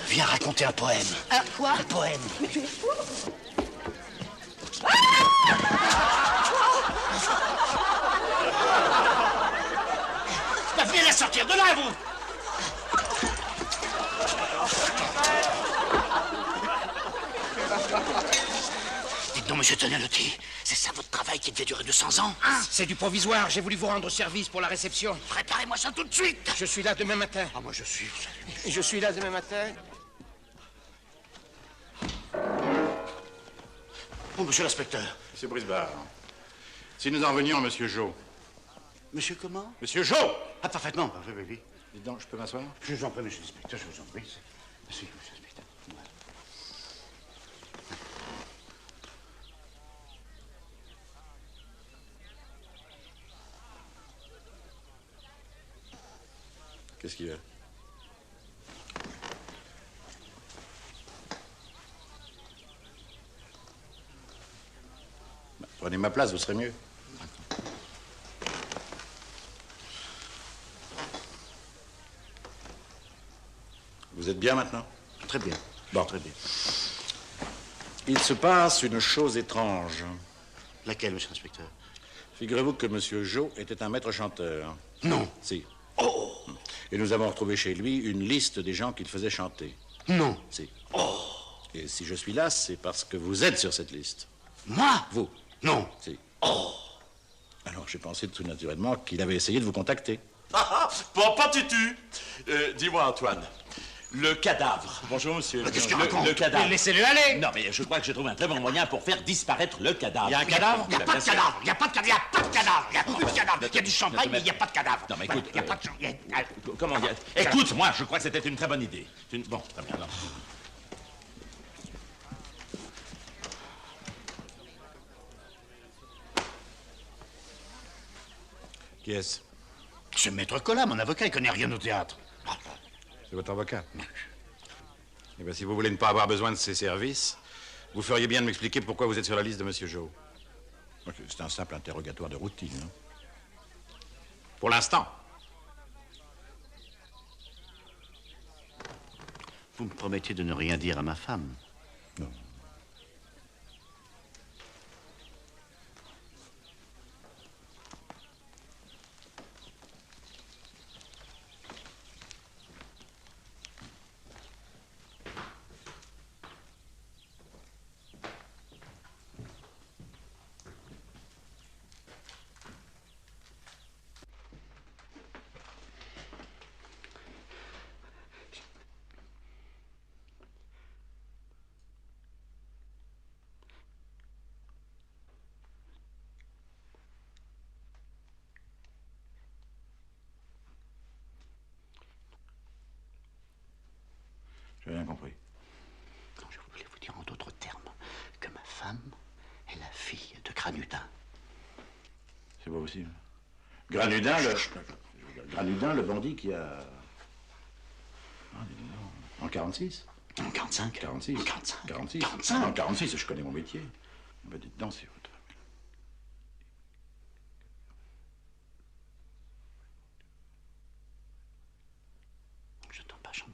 Speaker 3: Viens raconter un poème.
Speaker 4: Quoi?
Speaker 3: Un poème.
Speaker 4: Mais tu es fou?
Speaker 3: Bah, venez la sortir de là, vous. Dites donc, monsieur Tonellotti, c'est ça votre travail qui devait durer 200 ans?
Speaker 8: C'est du provisoire. J'ai voulu vous rendre service pour la réception.
Speaker 3: Préparez-moi ça tout de suite.
Speaker 8: Je suis là demain matin.
Speaker 3: Ah, moi, je suis...
Speaker 8: Je suis là demain matin.
Speaker 3: Oh, monsieur l'inspecteur.
Speaker 12: Monsieur Brisbard, si nous en venions à monsieur Jo.
Speaker 3: Monsieur comment?
Speaker 12: Monsieur Jo!
Speaker 3: Ah, parfaitement. Oui, oui, oui.
Speaker 12: Dites donc, je peux m'asseoir?
Speaker 3: Je vous en prie, monsieur l'inspecteur, je vous en prie. Merci, monsieur l'inspecteur.
Speaker 12: Qu'est-ce qu'il y a? Prenez ma place, vous serez mieux. Vous êtes bien maintenant?
Speaker 3: Très bien.
Speaker 12: Bon.
Speaker 3: Très bien.
Speaker 12: Il se passe une chose étrange.
Speaker 3: Laquelle, monsieur l'inspecteur?
Speaker 12: Figurez-vous que monsieur Jo était un maître chanteur.
Speaker 3: Non.
Speaker 12: Si.
Speaker 3: Oh!
Speaker 12: Et nous avons retrouvé chez lui une liste des gens qu'il faisait chanter.
Speaker 3: Non.
Speaker 12: Si.
Speaker 3: Oh!
Speaker 12: Et si je suis là, c'est parce que vous êtes sur cette liste.
Speaker 3: Moi?
Speaker 12: Vous?
Speaker 3: Non.
Speaker 12: Si.
Speaker 3: Oh!
Speaker 12: Alors j'ai pensé tout naturellement qu'il avait essayé de vous contacter.
Speaker 1: Bon, pas tutu. Dis-moi, Antoine. Le cadavre. Bonjour, monsieur.
Speaker 3: Qu'est-ce qu'il raconte?
Speaker 1: Le cadavre.
Speaker 8: Laissez-le aller.
Speaker 1: Non, mais je crois que j'ai trouvé un très bon moyen pour faire disparaître le cadavre.
Speaker 12: Il y a un cadavre?
Speaker 3: Il n'y a pas de cadavre. Il n'y a pas de cadavre. Il n'y a pas de cadavre. Il n'y a plus de cadavre. Il y a du champagne, mais il n'y a pas de cadavre.
Speaker 1: Non, mais écoute.
Speaker 3: Il n'y a pas de...
Speaker 1: Comment dire? Écoute, moi, je crois que c'était une très bonne idée. Bon, très bien, alors.
Speaker 12: Qui est-ce?
Speaker 3: C'est Maître Collat, mon avocat, il connaît rien au théâtre.
Speaker 12: C'est votre avocat? Eh bien, si vous voulez ne pas avoir besoin de ses services, vous feriez bien de m'expliquer pourquoi vous êtes sur la liste de monsieur Jo. C'est un simple interrogatoire de routine. Hein. Pour l'instant.
Speaker 3: Vous me promettiez de ne rien dire à ma femme.
Speaker 12: Non. J'ai rien compris.
Speaker 3: Non, je voulais vous dire en d'autres termes que ma femme est la fille de Granudin.
Speaker 12: C'est pas possible. Granudin, Granudin, le bandit qui a... Ah, dis donc. En 46
Speaker 3: En 45
Speaker 12: 46
Speaker 3: En 45
Speaker 12: 46
Speaker 3: 45
Speaker 12: En 46, je connais mon métier. Ben, dites donc, c'est votre...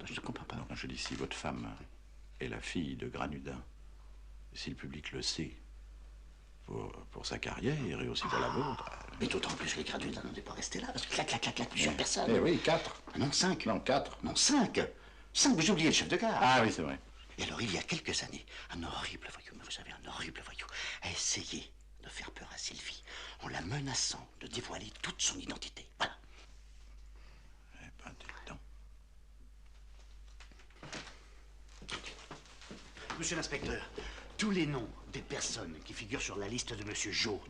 Speaker 3: Je ne comprends pas.
Speaker 12: Non, je dis si votre femme est la fille de Granudin, et si le public le sait, pour sa carrière et aussi pour la vôtre...
Speaker 3: Mais d'autant plus que les Granudin n'en est pas resté là, parce que clac, plusieurs personnes.
Speaker 12: Eh oui, 4.
Speaker 3: Non, 5.
Speaker 12: Non, 4.
Speaker 3: Non, 5. 5, vous oubliez le chef de gare.
Speaker 12: Ah oui, c'est vrai.
Speaker 3: Et alors, il y a quelques années, un horrible voyou, mais vous savez, un horrible voyou, a essayé de faire peur à Sylvie en la menaçant de dévoiler toute son identité. Voilà.
Speaker 12: Eh ben, dites donc.
Speaker 3: Monsieur l'inspecteur, tous les noms des personnes qui figurent sur la liste de Monsieur Jo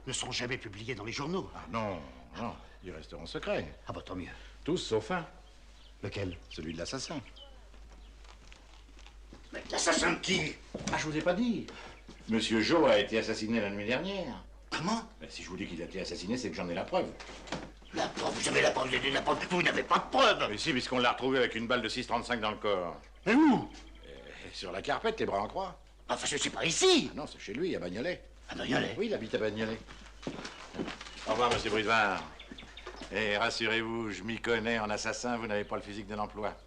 Speaker 3: ne seront jamais publiés dans les journaux.
Speaker 12: Ah non, non, ils resteront secrets.
Speaker 3: Ah bah tant mieux.
Speaker 12: Tous sauf un.
Speaker 3: Lequel?
Speaker 12: Celui de l'assassin.
Speaker 3: Mais l'assassin de qui?
Speaker 12: Ah, je vous ai pas dit. Monsieur Jo a été assassiné la nuit dernière.
Speaker 3: Comment?
Speaker 12: Ben, si je vous dis qu'il a été assassiné, c'est que j'en ai la preuve.
Speaker 3: La preuve? Vous avez la preuve, vous avez la preuve. Vous n'avez pas de preuve.
Speaker 12: Mais si, puisqu'on l'a retrouvé avec une balle de 6,35 dans le corps.
Speaker 3: Mais où?
Speaker 12: Sur la carpette, les bras en croix.
Speaker 3: Enfin, c'est pas ici.
Speaker 12: Ah non, c'est chez lui, à Bagnolet.
Speaker 3: À Bagnolet?
Speaker 12: Oui, il habite à Bagnolet. Au revoir, monsieur Brisevard. Et rassurez-vous, je m'y connais en assassin, vous n'avez pas le physique d'un emploi.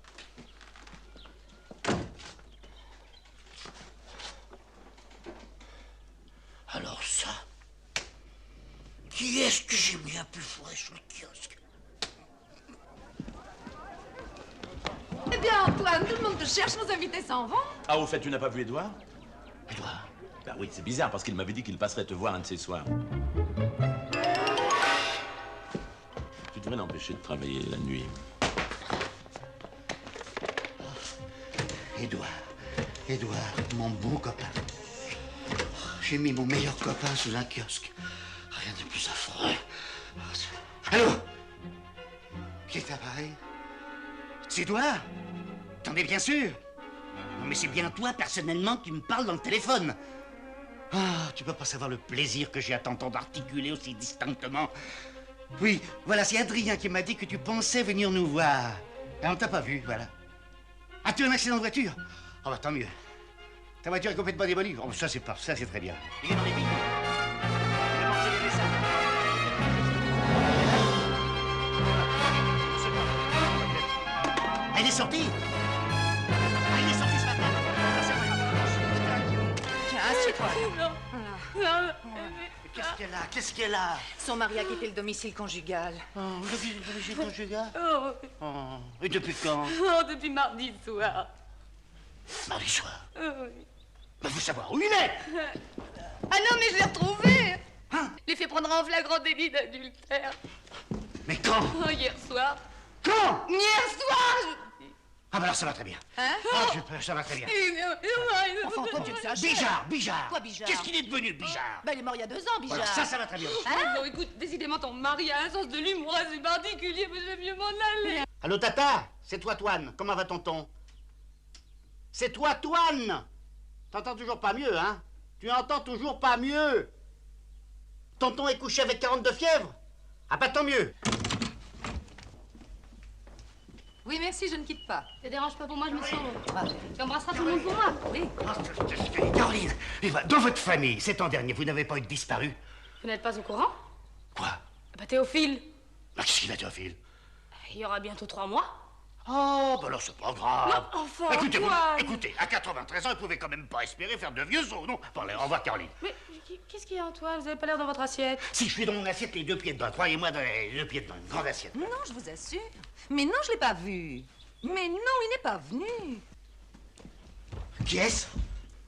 Speaker 3: Alors ça, qui est-ce que j'ai mis un peu fourré sur le kiosque?
Speaker 9: Eh bien, Antoine, tout le monde te cherche, nos invités s'en vont.
Speaker 1: Ah, au fait, tu n'as pas vu Édouard?
Speaker 3: Édouard?
Speaker 1: Ben oui, c'est bizarre, parce qu'il m'avait dit qu'il passerait te voir un de ces soirs. Tu devrais l'empêcher de travailler la nuit.
Speaker 3: Édouard, mon bon copain. J'ai mis mon meilleur copain sous un kiosque. Rien de plus affreux. Allô? Qui est appareil? C'est Édouard? T'en es bien sûr? Non, mais c'est bien toi, personnellement, qui me parle dans le téléphone. Ah, tu peux pas savoir le plaisir que j'ai à t'entendre articuler aussi distinctement. Oui, voilà, c'est Adrien qui m'a dit que tu pensais venir nous voir. Et on t'a pas vu, voilà. As-tu un accident de voiture? Ah bah tant mieux. Ta voiture est complètement démolie. Oh, ça c'est très bien. Il est dans les vignes. Il a mangé les messages. Elle est sortie. Ah, il est sorti ce matin. Ah, c'est pas grave.
Speaker 9: Tiens, assieds-toi.
Speaker 3: Qu'est-ce qu'elle a? Qu'est-ce qu'elle a?
Speaker 9: Son mari a quitté le domicile conjugal.
Speaker 3: Oh, depuis le domicile conjugal?
Speaker 4: Oh,
Speaker 3: Oh, et depuis quand?
Speaker 4: oh, depuis mardi soir.
Speaker 3: Mardi soir.
Speaker 4: Oui.
Speaker 3: Bah, faut savoir où il est.
Speaker 4: Ah non, mais je l'ai retrouvé. Je l'ai fait prendre en flagrant délit d'adultère.
Speaker 3: Mais quand?
Speaker 4: Oh, hier soir.
Speaker 3: Quand?
Speaker 4: Hier soir, je dis.
Speaker 3: Ah bah alors ça va très bien.
Speaker 9: Hein?
Speaker 3: Ah, ça va très bien.
Speaker 9: Enfin, toi, tu exagères.
Speaker 3: Bijard.
Speaker 9: Quoi, Bijard?
Speaker 3: Qu'est-ce qu'il est devenu, Bijard?
Speaker 9: Ben, il est mort il y a 2 ans, Bijard.
Speaker 3: Voilà, ça va très bien.
Speaker 4: Hein? Non, écoute, décidément, ton mari a un sens de l'humour assez particulier, mais j'aime mieux m'en aller.
Speaker 3: Allô, Tata? C'est toi, Toine. Comment va tonton? C'est toi, Toine. T'entends toujours pas mieux, hein? Tu entends toujours pas mieux. Tonton est couché avec 42 fièvres? Ah, pas tant mieux.
Speaker 9: Oui, merci, je ne quitte pas.
Speaker 4: Ça dérange pas pour moi, je me sens. Tu embrasseras tout le monde pour moi?
Speaker 9: Oui.
Speaker 3: Caroline, dans votre famille, cet an dernier, vous n'avez pas eu de disparu?
Speaker 4: Vous n'êtes pas au courant?
Speaker 3: Quoi?
Speaker 4: Bah, Théophile.
Speaker 3: Bah, qu'est-ce qu'il a, Théophile?
Speaker 4: Il y aura bientôt 3 mois.
Speaker 3: Oh, ben alors c'est pas grave.
Speaker 11: Non, enfin,
Speaker 3: écoutez,
Speaker 11: Antoine.
Speaker 3: écoutez, à 93 ans, vous pouvez quand même pas espérer faire de vieux os, non? Bon, allez, au revoir, Caroline.
Speaker 11: Mais qu'est-ce qu'il y a, Antoine? Vous avez pas l'air dans votre assiette.
Speaker 3: Si je suis dans mon assiette, les 2 pieds dedans, croyez-moi, dans les 2 pieds dedans, une grande assiette.
Speaker 9: Non, je vous assure. Mais non, je l'ai pas vu. Mais non, il n'est pas venu.
Speaker 3: Qui est-ce?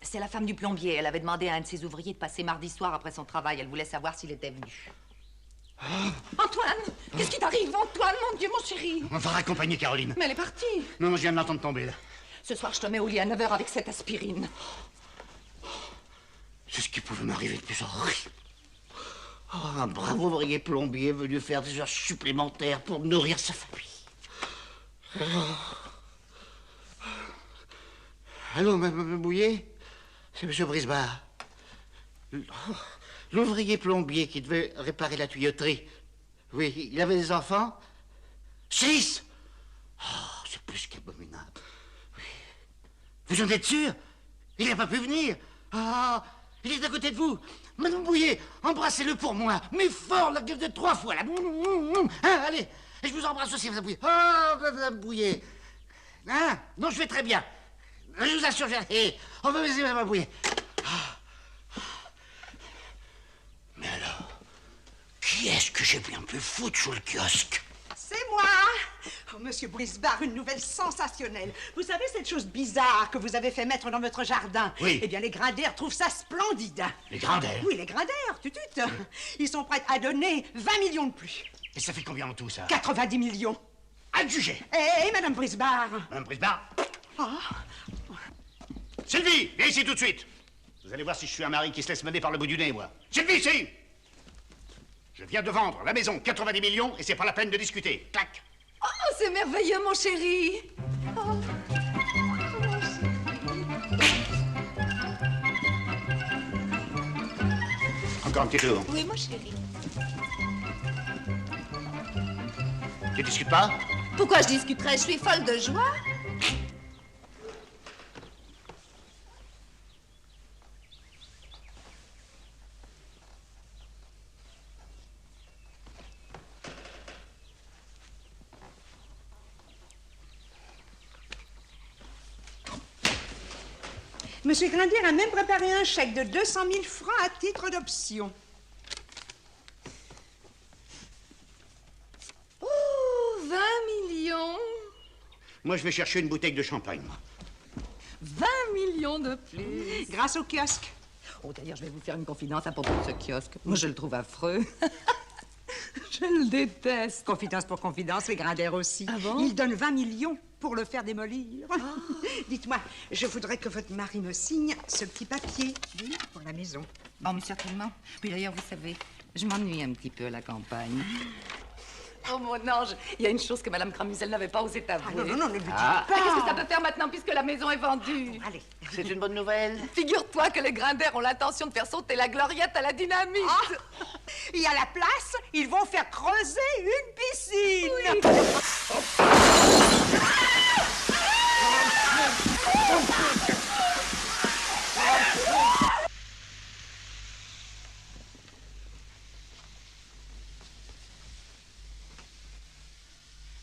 Speaker 9: C'est la femme du plombier. Elle avait demandé à un de ses ouvriers de passer mardi soir après son travail. Elle voulait savoir s'il était venu. Antoine, qu'est-ce qui t'arrive, Antoine, mon Dieu, mon chéri?
Speaker 3: On va raccompagner Caroline.
Speaker 9: Mais elle est partie.
Speaker 3: Non, non, je viens de l'entendre tomber, là.
Speaker 9: Ce soir, je te mets au lit à 9h avec cette aspirine.
Speaker 3: C'est ce qui pouvait m'arriver de plus horrible. Oh, un brave ouvrier plombier venu faire des heures supplémentaires pour nourrir sa famille. Oh. Allô, Mme Bouillet? C'est M. Brisbard. L'ouvrier plombier qui devait réparer la tuyauterie. Oui, il avait des enfants? 6! Oh, c'est plus qu'abominable. Oui. Vous en êtes sûr? Il n'a pas pu venir? Ah, il est à côté de vous. Madame Bouillet, embrassez-le pour moi. Mais fort, la gueule de 3 fois, là. Hein, allez, et je vous embrasse aussi, Madame Bouillet. Oh, Madame Bouillet. Hein? Non, je vais très bien. Je vous assure, on va baiser Madame Bouillet. Mais alors, qui est-ce que j'ai bien pu foutre sous le kiosque?
Speaker 2: C'est moi. Oh, Monsieur Brisbard, une nouvelle sensationnelle. Vous savez cette chose bizarre que vous avez fait mettre dans votre jardin?
Speaker 3: Oui.
Speaker 2: Eh bien, les Grinders trouvent ça splendide.
Speaker 3: Les Grinders?
Speaker 2: Oui, les Grinders, tutut. Ils sont prêts à donner 20 millions de plus.
Speaker 3: Et ça fait combien en tout, ça?
Speaker 2: 90 millions.
Speaker 3: Adjugé.
Speaker 2: Et Madame Brisbard?
Speaker 3: Madame Brisbard?
Speaker 2: Ah.
Speaker 3: Sylvie, viens ici tout de suite. Vous allez voir si je suis un mari qui se laisse mener par le bout du nez, moi. Sylvie, ici! Je viens de vendre la maison 90 millions et c'est pas la peine de discuter. Clac!
Speaker 9: Oh, c'est merveilleux, mon chéri. Oh.
Speaker 3: Encore un petit tour.
Speaker 9: Oui, mon chéri.
Speaker 3: Tu discutes pas?
Speaker 9: Pourquoi je discuterais? Je suis folle de joie.
Speaker 2: Monsieur Grinder a même préparé un chèque de 200 000 francs à titre d'option.
Speaker 9: Oh, 20 millions.
Speaker 3: Moi, je vais chercher une bouteille de champagne, moi.
Speaker 9: 20 millions de plus.
Speaker 2: Grâce au kiosque.
Speaker 9: Oh, d'ailleurs, je vais vous faire une confidence à propos de ce kiosque. Moi, je le trouve affreux. Je le déteste.
Speaker 2: Confidence pour confidence, les Grinders aussi.
Speaker 9: Ah bon?
Speaker 2: Ils donnent 20 millions pour le faire démolir. Oh. Dites-moi, je voudrais que votre mari me signe ce petit papier, oui, pour la maison.
Speaker 9: Bon, mais certainement. Puis d'ailleurs, vous savez, je m'ennuie un petit peu à la campagne. Oh, mon ange, il y a une chose que Mme Cramusel n'avait pas osé t'avouer.
Speaker 2: Ah, non, ne le dites
Speaker 9: pas.
Speaker 2: pas.
Speaker 9: Qu'est-ce que ça peut faire maintenant puisque la maison est vendue?
Speaker 2: Allez.
Speaker 3: C'est une bonne nouvelle.
Speaker 9: Figure-toi que les Grinders ont l'intention de faire sauter la gloriette à la dynamite.
Speaker 2: Ah. Et à la place, ils vont faire creuser une piscine.
Speaker 9: Oui.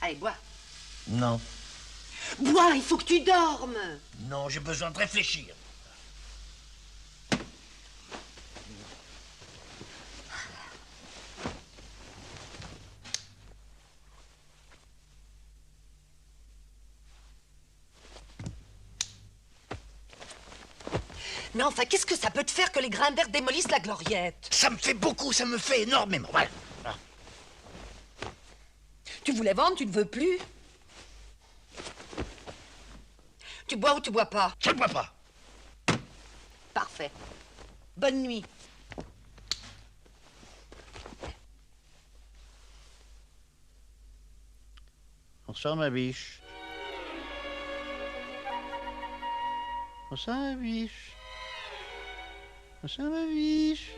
Speaker 2: Allez, bois.
Speaker 3: Non.
Speaker 2: Bois, il faut que tu dormes.
Speaker 3: Non, j'ai besoin de réfléchir.
Speaker 9: Mais enfin, qu'est-ce que ça peut te faire que les Grinders démolissent la gloriette?
Speaker 3: Ça me fait beaucoup, ça me fait énormément. Voilà.
Speaker 9: Tu voulais vendre, tu ne veux plus? Tu bois ou tu bois pas?
Speaker 3: Je ne bois pas.
Speaker 9: Parfait. Bonne nuit.
Speaker 3: Bonsoir, ma biche. Bonsoir, ma biche. Bonsoir, ma biche.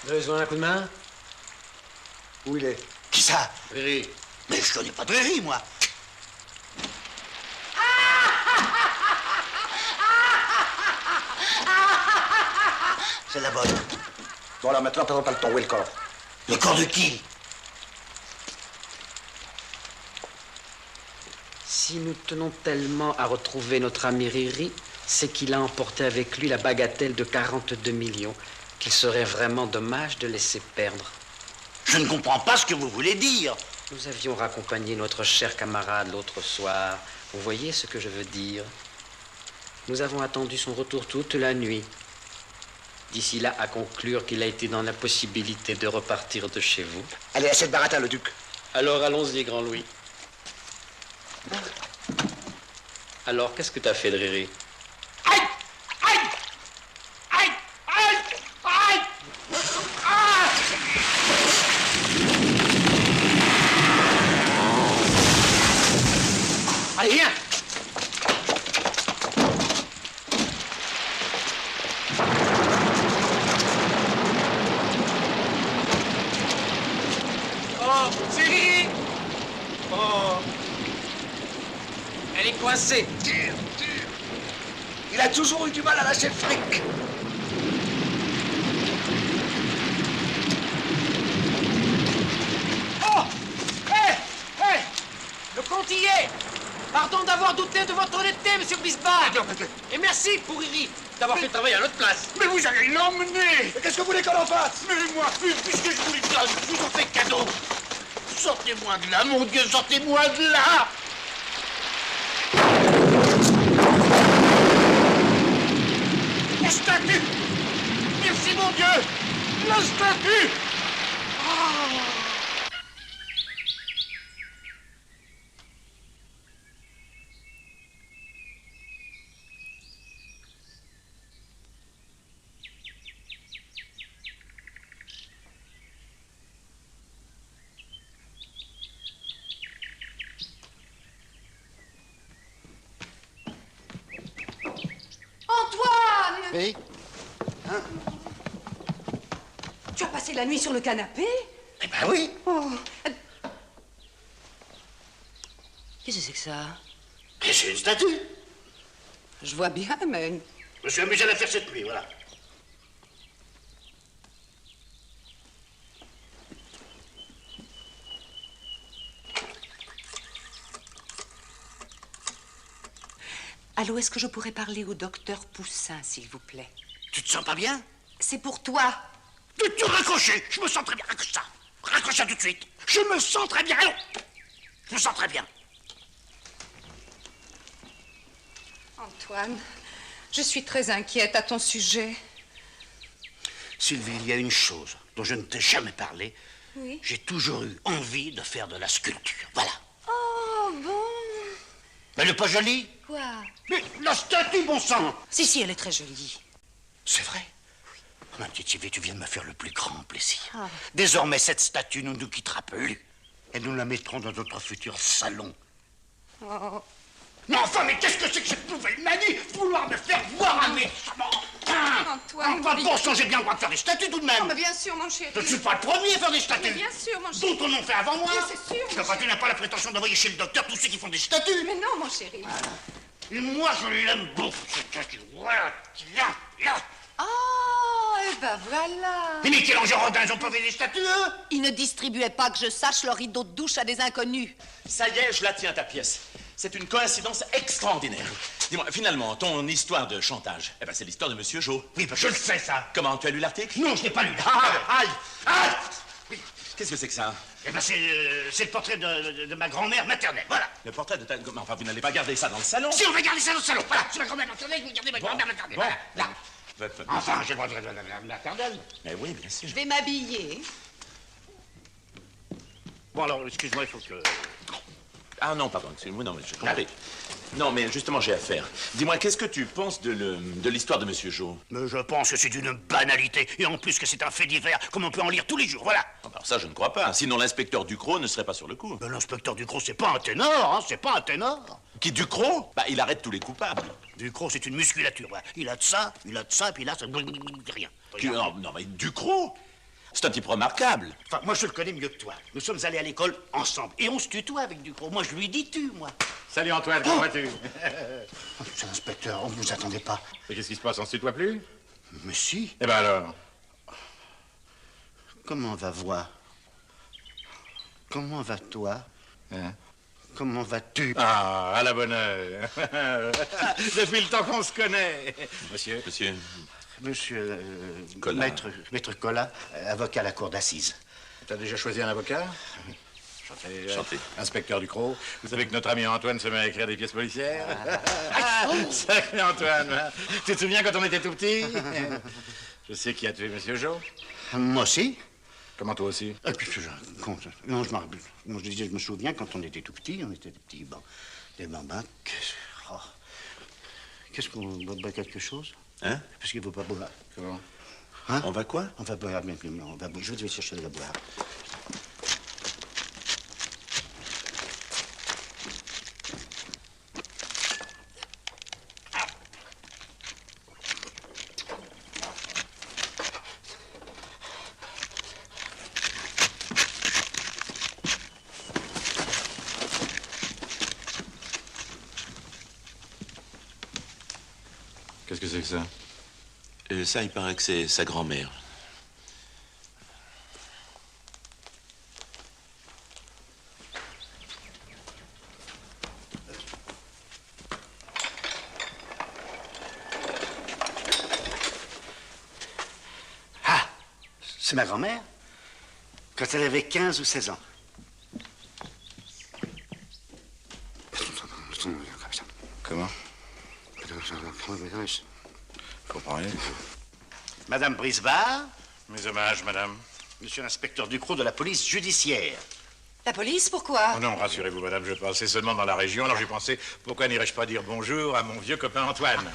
Speaker 13: Besoin d'un coup de main?
Speaker 3: Où il est? Qui ça?
Speaker 13: Riri.
Speaker 3: Mais je connais pas de Riri, moi. C'est la bonne.
Speaker 13: Bon, alors maintenant, présente-toi le ton. Où est le corps?
Speaker 3: Le corps de qui?
Speaker 14: Si nous tenons tellement à retrouver notre ami Riri, c'est qu'il a emporté avec lui la bagatelle de 42 millions, qu'il serait vraiment dommage de laisser perdre.
Speaker 3: Je ne comprends pas ce que vous voulez dire.
Speaker 14: Nous avions raccompagné notre cher camarade l'autre soir. Vous voyez ce que je veux dire? Nous avons attendu son retour toute la nuit. D'ici là, à conclure qu'il a été dans l'impossibilité de repartir de chez vous.
Speaker 3: Allez, à cette baratin, le duc.
Speaker 14: Alors, allons-y, Grand Louis. Alors, qu'est-ce que t'as fait de Riri?
Speaker 3: Aïe! Aïe! Aïe! Aïe! Aïe! Ah!
Speaker 13: Allez, viens!
Speaker 8: Oh, c'est Riri!
Speaker 13: Oh! Elle est coincée!
Speaker 3: Tire! Il a toujours eu du mal à lâcher le fric.
Speaker 13: Oh! Hé! Hé! Le compte y est! Pardon d'avoir douté de votre honnêteté, monsieur Bisbard! Et merci pour Riri d'avoir fait travailler à notre place.
Speaker 8: Mais vous allez l'emmener!
Speaker 3: Qu'est-ce que vous voulez qu'on en fasse?
Speaker 8: Mais moi, puisque je vous les donne, je vous en fais cadeau! Sortez-moi de là, mon Dieu, sortez-moi de là! La statue! Merci, mon Dieu! La statue! Ah!
Speaker 11: Antoine!
Speaker 3: Oui? Hein?
Speaker 9: Tu as passé la nuit sur le canapé?
Speaker 3: Eh ben oui!
Speaker 9: Oh. Qu'est-ce que c'est que ça?
Speaker 3: C'est une statue.
Speaker 9: Je vois bien, mais...
Speaker 3: Je me suis amusé à la faire cette nuit, voilà.
Speaker 9: Allô, est-ce que je pourrais parler au docteur Poussin, s'il vous plaît?
Speaker 3: Tu te sens pas bien?
Speaker 9: C'est pour toi.
Speaker 3: Tu raccrocher. Je me sens très bien. Raccroche ça. Raccroche ça tout de suite. Je me sens très bien. Allons. Je me sens très bien.
Speaker 9: Antoine, je suis très inquiète à ton sujet.
Speaker 3: Sylvie, il y a une chose dont je ne t'ai jamais parlé.
Speaker 9: Oui?
Speaker 3: J'ai toujours eu envie de faire de la sculpture. Voilà.
Speaker 9: Oh, bon.
Speaker 3: Mais elle n'est pas jolie?
Speaker 9: Quoi?
Speaker 3: Mais la statue, bon sang!
Speaker 9: Si, elle est très jolie.
Speaker 3: C'est vrai? Oui. Ma petite Sylvie, tu viens de me faire le plus grand plaisir.
Speaker 9: Ah.
Speaker 3: Désormais, cette statue ne nous quittera plus. Et nous la mettrons dans notre futur salon.
Speaker 9: Oh.
Speaker 3: Mais enfin, mais qu'est-ce que c'est que cette nouvelle manie? Vouloir me faire voir un méchant!
Speaker 11: Antoine!
Speaker 3: Enfin, bon sang, j'ai bien le droit de faire des statues tout de même!
Speaker 11: Non, mais bien sûr, mon chéri.
Speaker 3: Je ne suis pas le premier à faire des statues!
Speaker 11: Mais bien sûr, mon chéri.
Speaker 3: D'autres en ont fait avant moi!
Speaker 11: Oui, c'est sûr, mon
Speaker 3: Enfin, tu n'as pas la prétention d'envoyer chez le docteur tous ceux qui font des statues!
Speaker 11: Mais non, mon chéri.
Speaker 3: Et moi, je l'aime beaucoup, cette statue. Voilà, là, là!
Speaker 9: Oh, et ben voilà.
Speaker 3: Et Michel-Ange-Rodin, ils ont pas fait des statues, eux?
Speaker 9: Ils ne distribuaient pas que je sache leur rideau de douche à des inconnus.
Speaker 1: Ça y est, je la tiens, ta pièce. C'est une coïncidence extraordinaire. Dis-moi, finalement, ton histoire de chantage, eh ben, c'est l'histoire de Monsieur Jo.
Speaker 3: Oui, ben, je le sais, ça.
Speaker 1: Comment, tu as lu l'article?
Speaker 3: Non, je n'ai pas lu.
Speaker 1: Aïe!
Speaker 3: Aïe!
Speaker 1: Oui. Qu'est-ce que c'est que ça?
Speaker 3: Eh ben, c'est le portrait de ma grand-mère maternelle, voilà.
Speaker 1: Le portrait de ta... Enfin, vous n'allez pas garder ça dans le salon?
Speaker 3: Si, on va garder ça dans le salon, voilà. C'est ma grand-mère maternelle, vous gardez ma grand-mère maternelle,
Speaker 1: Bon.
Speaker 3: voilà, là. Enfin, j'ai le droit de la maternelle.
Speaker 1: Mais oui, bien sûr.
Speaker 9: Je vais m'habiller.
Speaker 3: Bon, alors, excuse-moi, il faut que...
Speaker 1: Ah non, pardon, excuse-moi, non, mais je comprends. Non, mais justement, j'ai affaire. Dis-moi, qu'est-ce que tu penses de l'histoire de Monsieur Jo?
Speaker 3: Mais je pense que c'est une banalité, et en plus que c'est un fait divers, comme on peut en lire tous les jours, voilà.
Speaker 1: Alors ça, je ne crois pas. Sinon, l'inspecteur Ducrot ne serait pas sur le coup.
Speaker 3: Mais l'inspecteur Ducrot, c'est pas un ténor, hein, c'est pas un ténor.
Speaker 1: Qui, Ducrot? Bah, il arrête tous les coupables.
Speaker 3: Ducrot, c'est une musculature, voilà. Il a de ça, puis là, ça... Rien.
Speaker 1: Non, mais Ducrot? C'est un type remarquable.
Speaker 3: Enfin, moi, je le connais mieux que toi. Nous sommes allés à l'école ensemble. Et on se tutoie avec Ducrot. Moi, je lui dis tu, moi.
Speaker 12: Salut Antoine, comment vas-tu?
Speaker 3: Monsieur l'inspecteur, on ne vous attendait pas.
Speaker 12: Et qu'est-ce qui se passe, on se tutoie plus?
Speaker 3: Mais si.
Speaker 12: Eh ben alors?
Speaker 3: Comment va voix? Comment va toi?
Speaker 12: Hein?
Speaker 3: Comment vas-tu?
Speaker 12: Ah, à la bonne heure. Depuis le temps qu'on se connaît. Monsieur?
Speaker 3: Monsieur
Speaker 12: Collat.
Speaker 3: Maître Collat, avocat à la cour d'assises.
Speaker 12: Tu as déjà choisi un avocat? Chantez. Inspecteur Ducrot, vous savez que notre ami Antoine se met à écrire des pièces policières? Sacré Antoine, hein. Tu te souviens quand on était tout petit? Je sais qui a tué Monsieur Jo.
Speaker 3: Moi aussi.
Speaker 12: Comment toi aussi?
Speaker 3: Non, je m'en rappelle. Non, je disais, je me souviens quand on était tout petit, on était des petits des bambins. Qu'est-ce qu'on boit quelque chose?
Speaker 1: Hein?
Speaker 3: Parce qu'il ne faut pas boire.
Speaker 12: Comment?
Speaker 3: Hein?
Speaker 1: On va quoi?
Speaker 3: On va boire, mais on va boire. Je vais chercher de la boire.
Speaker 12: Qu'est-ce que c'est que ça?
Speaker 1: Ça, il paraît que c'est sa grand-mère.
Speaker 3: Ah! C'est ma grand-mère? Quand elle avait 15 ou 16 ans.
Speaker 12: Comment? Je comprends rien.
Speaker 3: Madame Brisbard.
Speaker 12: Mes hommages, madame.
Speaker 3: Monsieur l'inspecteur Ducrot de la police judiciaire.
Speaker 9: La police, pourquoi?
Speaker 12: Oh non, rassurez-vous, madame, je passais seulement dans la région, alors j'ai pensé, pourquoi n'irais-je pas dire bonjour à mon vieux copain Antoine?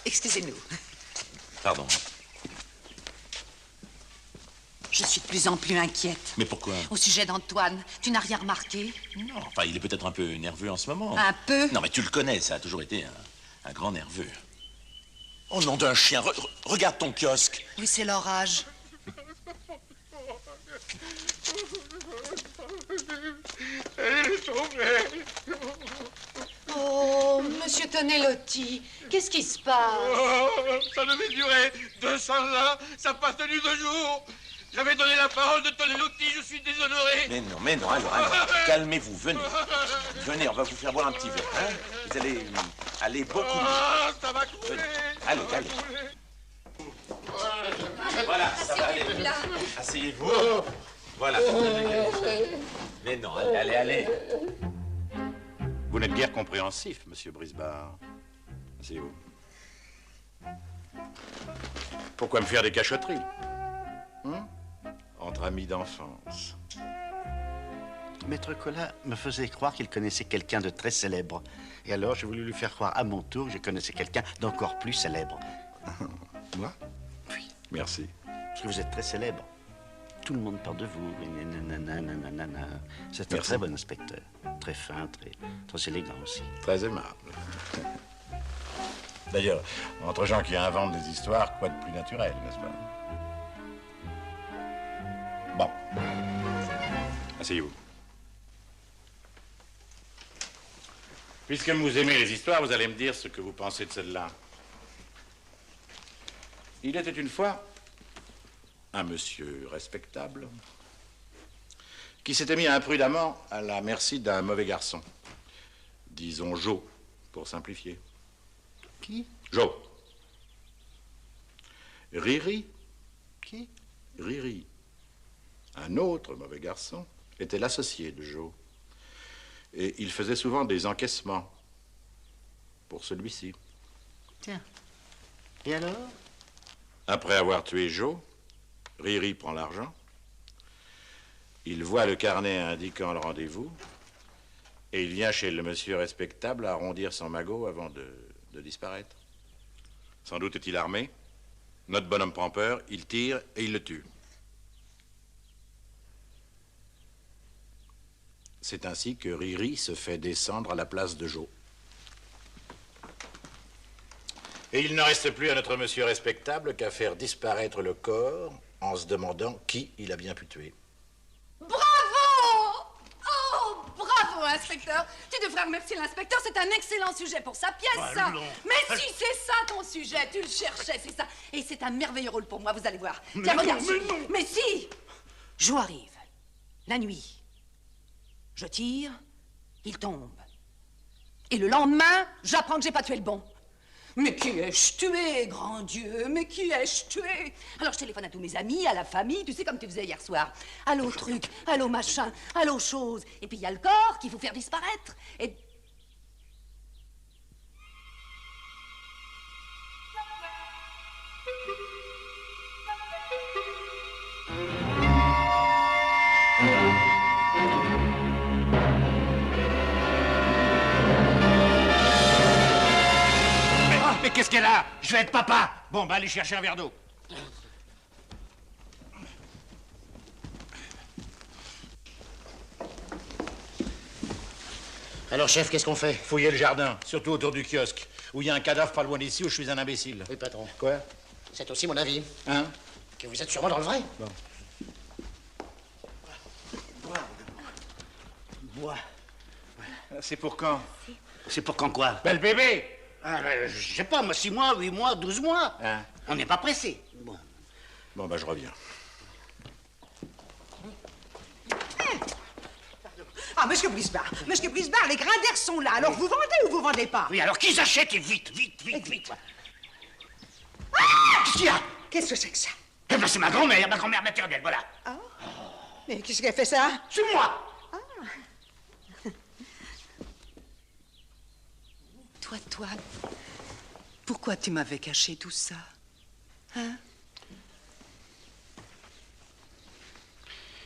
Speaker 9: Excusez-nous.
Speaker 1: Pardon.
Speaker 9: Je suis de plus en plus inquiète.
Speaker 1: Mais pourquoi?
Speaker 9: Au sujet d'Antoine, tu n'as rien remarqué?
Speaker 1: Non, enfin, il est peut-être un peu nerveux en ce moment.
Speaker 9: Un peu?
Speaker 1: Non, mais tu le connais, ça a toujours été un grand nerveux. Oh, nom d'un chien, regarde ton kiosque.
Speaker 9: Oui, c'est l'orage.
Speaker 10: Elle est tombée.
Speaker 4: Oh, monsieur Tonelotti, qu'est-ce qui se passe?
Speaker 10: Oh, ça devait durer 200 ans, ça n'a pas tenu 2 jours. J'avais donné la parole de Tonelotti, je suis déshonoré.
Speaker 1: Mais non, alors, calmez-vous, venez. Venez, on va vous faire boire un petit verre, hein. Vous allez aller beaucoup mieux.
Speaker 10: Ah, ça va couler.
Speaker 1: Allez. Voilà, ça va aller. Asseyez-vous. Voilà. Mais non, allez.
Speaker 12: Vous n'êtes guère compréhensif, monsieur Brisbard. Asseyez-vous. Pourquoi me faire des cachotteries? Entre amis d'enfance.
Speaker 3: Maître Collat me faisait croire qu'il connaissait quelqu'un de très célèbre. Et alors, j'ai voulu lui faire croire à mon tour que je connaissais quelqu'un d'encore plus célèbre.
Speaker 12: Moi?
Speaker 3: Oui.
Speaker 12: Merci.
Speaker 3: Parce que vous êtes très célèbre. Tout le monde parle de vous. C'est un
Speaker 12: Merci.
Speaker 3: très bon inspecteur. Très fin, très élégant aussi.
Speaker 12: Très aimable. D'ailleurs, entre gens qui inventent des histoires, quoi de plus naturel, n'est-ce pas? Bon. Asseyez-vous. Puisque vous aimez les histoires, vous allez me dire ce que vous pensez de celle-là. Il était une fois un monsieur respectable qui s'était mis imprudemment à la merci d'un mauvais garçon. Disons Jo, pour simplifier.
Speaker 3: Qui?
Speaker 12: Jo. Riri.
Speaker 3: Qui?
Speaker 12: Riri. Un autre mauvais garçon était l'associé de Jo. Et il faisait souvent des encaissements pour celui-ci.
Speaker 3: Tiens. Et alors?
Speaker 12: Après avoir tué Jo, Riri prend l'argent. Il voit le carnet indiquant le rendez-vous. Et il vient chez le monsieur respectable arrondir son magot avant de disparaître. Sans doute est-il armé. Notre bonhomme prend peur, il tire et il le tue. C'est ainsi que Riri se fait descendre à la place de Jo. Et il ne reste plus à notre monsieur respectable qu'à faire disparaître le corps en se demandant qui il a bien pu tuer.
Speaker 11: Bravo! Oh, bravo, inspecteur. Tu devrais remercier l'inspecteur, c'est un excellent sujet pour sa pièce, ça.
Speaker 3: Allons.
Speaker 11: Mais si c'est ça ton sujet, tu le cherchais, c'est ça. Et c'est un merveilleux rôle pour moi, vous allez voir.
Speaker 3: Mais
Speaker 11: Tiens,
Speaker 3: non,
Speaker 11: regarde.
Speaker 3: mais non.
Speaker 11: Mais si! Jour arrive, la nuit. Je tire, il tombe. Et le lendemain, j'apprends que j'ai pas tué le bon. Mais qui ai-je tué, grand Dieu? Mais qui ai-je tué? Alors je téléphone à tous mes amis, à la famille, tu sais comme tu faisais hier soir. Allô truc, allô machin, allô chose. Et puis il y a le corps qu'il faut faire disparaître. Et...
Speaker 8: Mais qu'est-ce qu'elle a? Je vais être papa. Bon, bah allez chercher un verre d'eau.
Speaker 3: Alors, chef, qu'est-ce qu'on fait?
Speaker 12: Fouillez le jardin, surtout autour du kiosque, où il y a un cadavre pas loin d'ici où je suis un imbécile.
Speaker 3: Oui, patron.
Speaker 12: Quoi?
Speaker 3: C'est aussi mon avis.
Speaker 12: Hein?
Speaker 3: Que vous êtes sûrement dans le vrai.
Speaker 12: Bon.
Speaker 3: Bois.
Speaker 8: C'est pour quand?
Speaker 3: C'est pour quand quoi?
Speaker 8: Ben, le bébé!
Speaker 3: Ah, je sais pas, moi, 6 mois, 8 mois, 12 mois.
Speaker 12: Hein?
Speaker 3: On n'est pas pressé. Bon.
Speaker 12: Bon, bah je reviens.
Speaker 2: Ah, monsieur Brisbard, les grains d'air sont là. Alors vous vendez ou vous vendez pas?
Speaker 3: Oui, alors qu'ils achètent et vite, vite, vite, vite.
Speaker 2: Ah!
Speaker 3: Qu'est-ce qu'il y a?
Speaker 2: Qu'est-ce que c'est que ça?
Speaker 3: Eh ben, c'est ma grand-mère maternelle, voilà.
Speaker 2: Ah. Mais qu'est-ce qu'elle fait ça?
Speaker 3: C'est moi.
Speaker 15: Toi, pourquoi tu m'avais caché tout ça? Hein?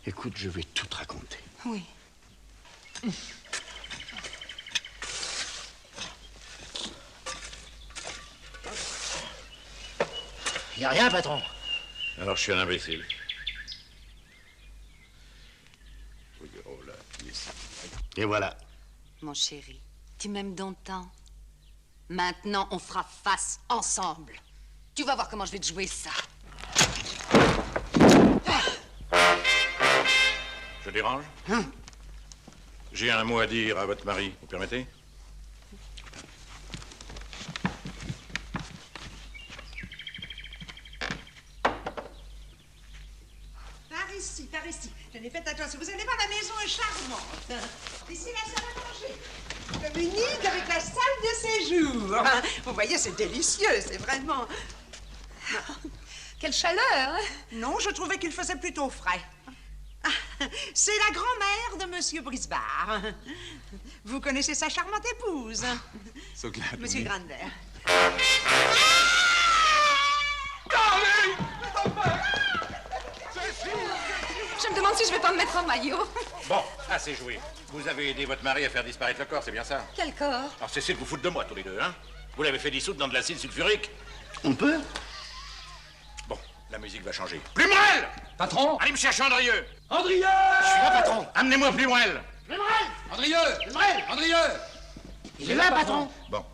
Speaker 3: Écoute, je vais tout te raconter.
Speaker 15: Oui.
Speaker 3: Y a rien, patron.
Speaker 12: Alors je suis un imbécile.
Speaker 3: Et voilà.
Speaker 9: Mon chéri, tu m'aimes donc tant. Maintenant, on fera face ensemble. Tu vas voir comment je vais te jouer ça.
Speaker 12: Je dérange?
Speaker 3: Hein?
Speaker 12: J'ai un mot à dire à votre mari, vous permettez?
Speaker 2: Par ici. Tenez, faites attention. Vous allez voir, la maison est charmante. Ici, la salle à manger. Communique avec la salle de séjour. Vous voyez, c'est délicieux, c'est vraiment...
Speaker 11: Quelle chaleur, hein?
Speaker 2: Non, je trouvais qu'il faisait plutôt frais. C'est la grand-mère de Monsieur Brisbard. Vous connaissez sa charmante épouse,
Speaker 10: So glad.
Speaker 2: Monsieur Grander.
Speaker 11: Je me demande si je vais pas me mettre en maillot.
Speaker 12: Bon, assez joué. Vous avez aidé votre mari à faire disparaître le corps, c'est bien ça?
Speaker 11: Quel corps?
Speaker 12: Alors cessez de vous foutre de moi, tous les deux, hein? Vous l'avez fait dissoudre dans de l'acide sulfurique?
Speaker 3: On peut?
Speaker 12: Bon, la musique va changer. Plumerel!
Speaker 8: Patron?
Speaker 12: Allez me chercher Andrieux!
Speaker 8: Andrieux!
Speaker 3: Je suis là, patron.
Speaker 12: Amenez-moi Plumerel!
Speaker 3: Plumerel!
Speaker 8: Andrieux!
Speaker 3: Plumerel!
Speaker 8: Andrieux!
Speaker 3: Il est là, patron.
Speaker 12: Bon.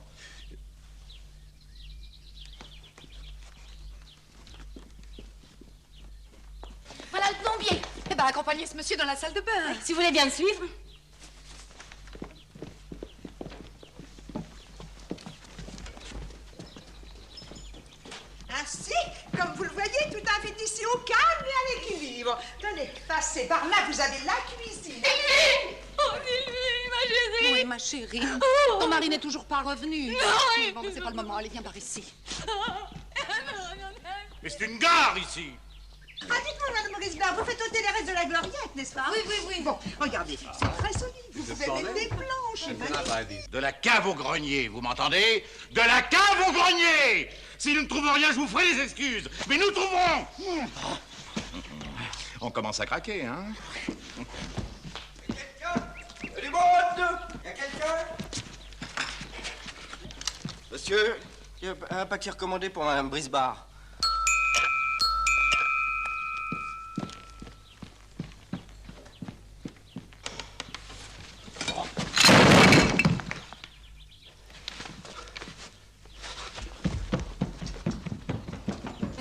Speaker 11: Voilà le plombier. Eh ben, accompagnez ce monsieur dans la salle de bain.
Speaker 9: Si vous voulez bien me suivre.
Speaker 2: Ainsi, comme vous le voyez, tout a fait ici au calme et à l'équilibre. Tenez, passez par là, vous avez la cuisine.
Speaker 11: Oh, Sylvie, ma chérie.
Speaker 9: Oui, ma chérie. Ton mari n'est toujours pas revenu.
Speaker 11: Non,
Speaker 9: Bon, mais c'est pas le moment. Allez, viens par ici.
Speaker 12: Mais c'est une gare ici!
Speaker 2: Ah, dites-moi, Madame Brisbard, vous faites ôter les restes de la gloriette, n'est-ce pas?
Speaker 11: Oui, oui, oui.
Speaker 2: Bon, regardez, c'est très solide. Vous pouvez mettre des planches.
Speaker 12: De la cave au grenier, vous m'entendez? De la cave au grenier! Si nous ne trouvons rien, je vous ferai des excuses. Mais nous trouverons! On commence à craquer, hein?
Speaker 16: Du monde! Y a quelqu'un? Monsieur, y a un paquet recommandé pour Madame Brisbard.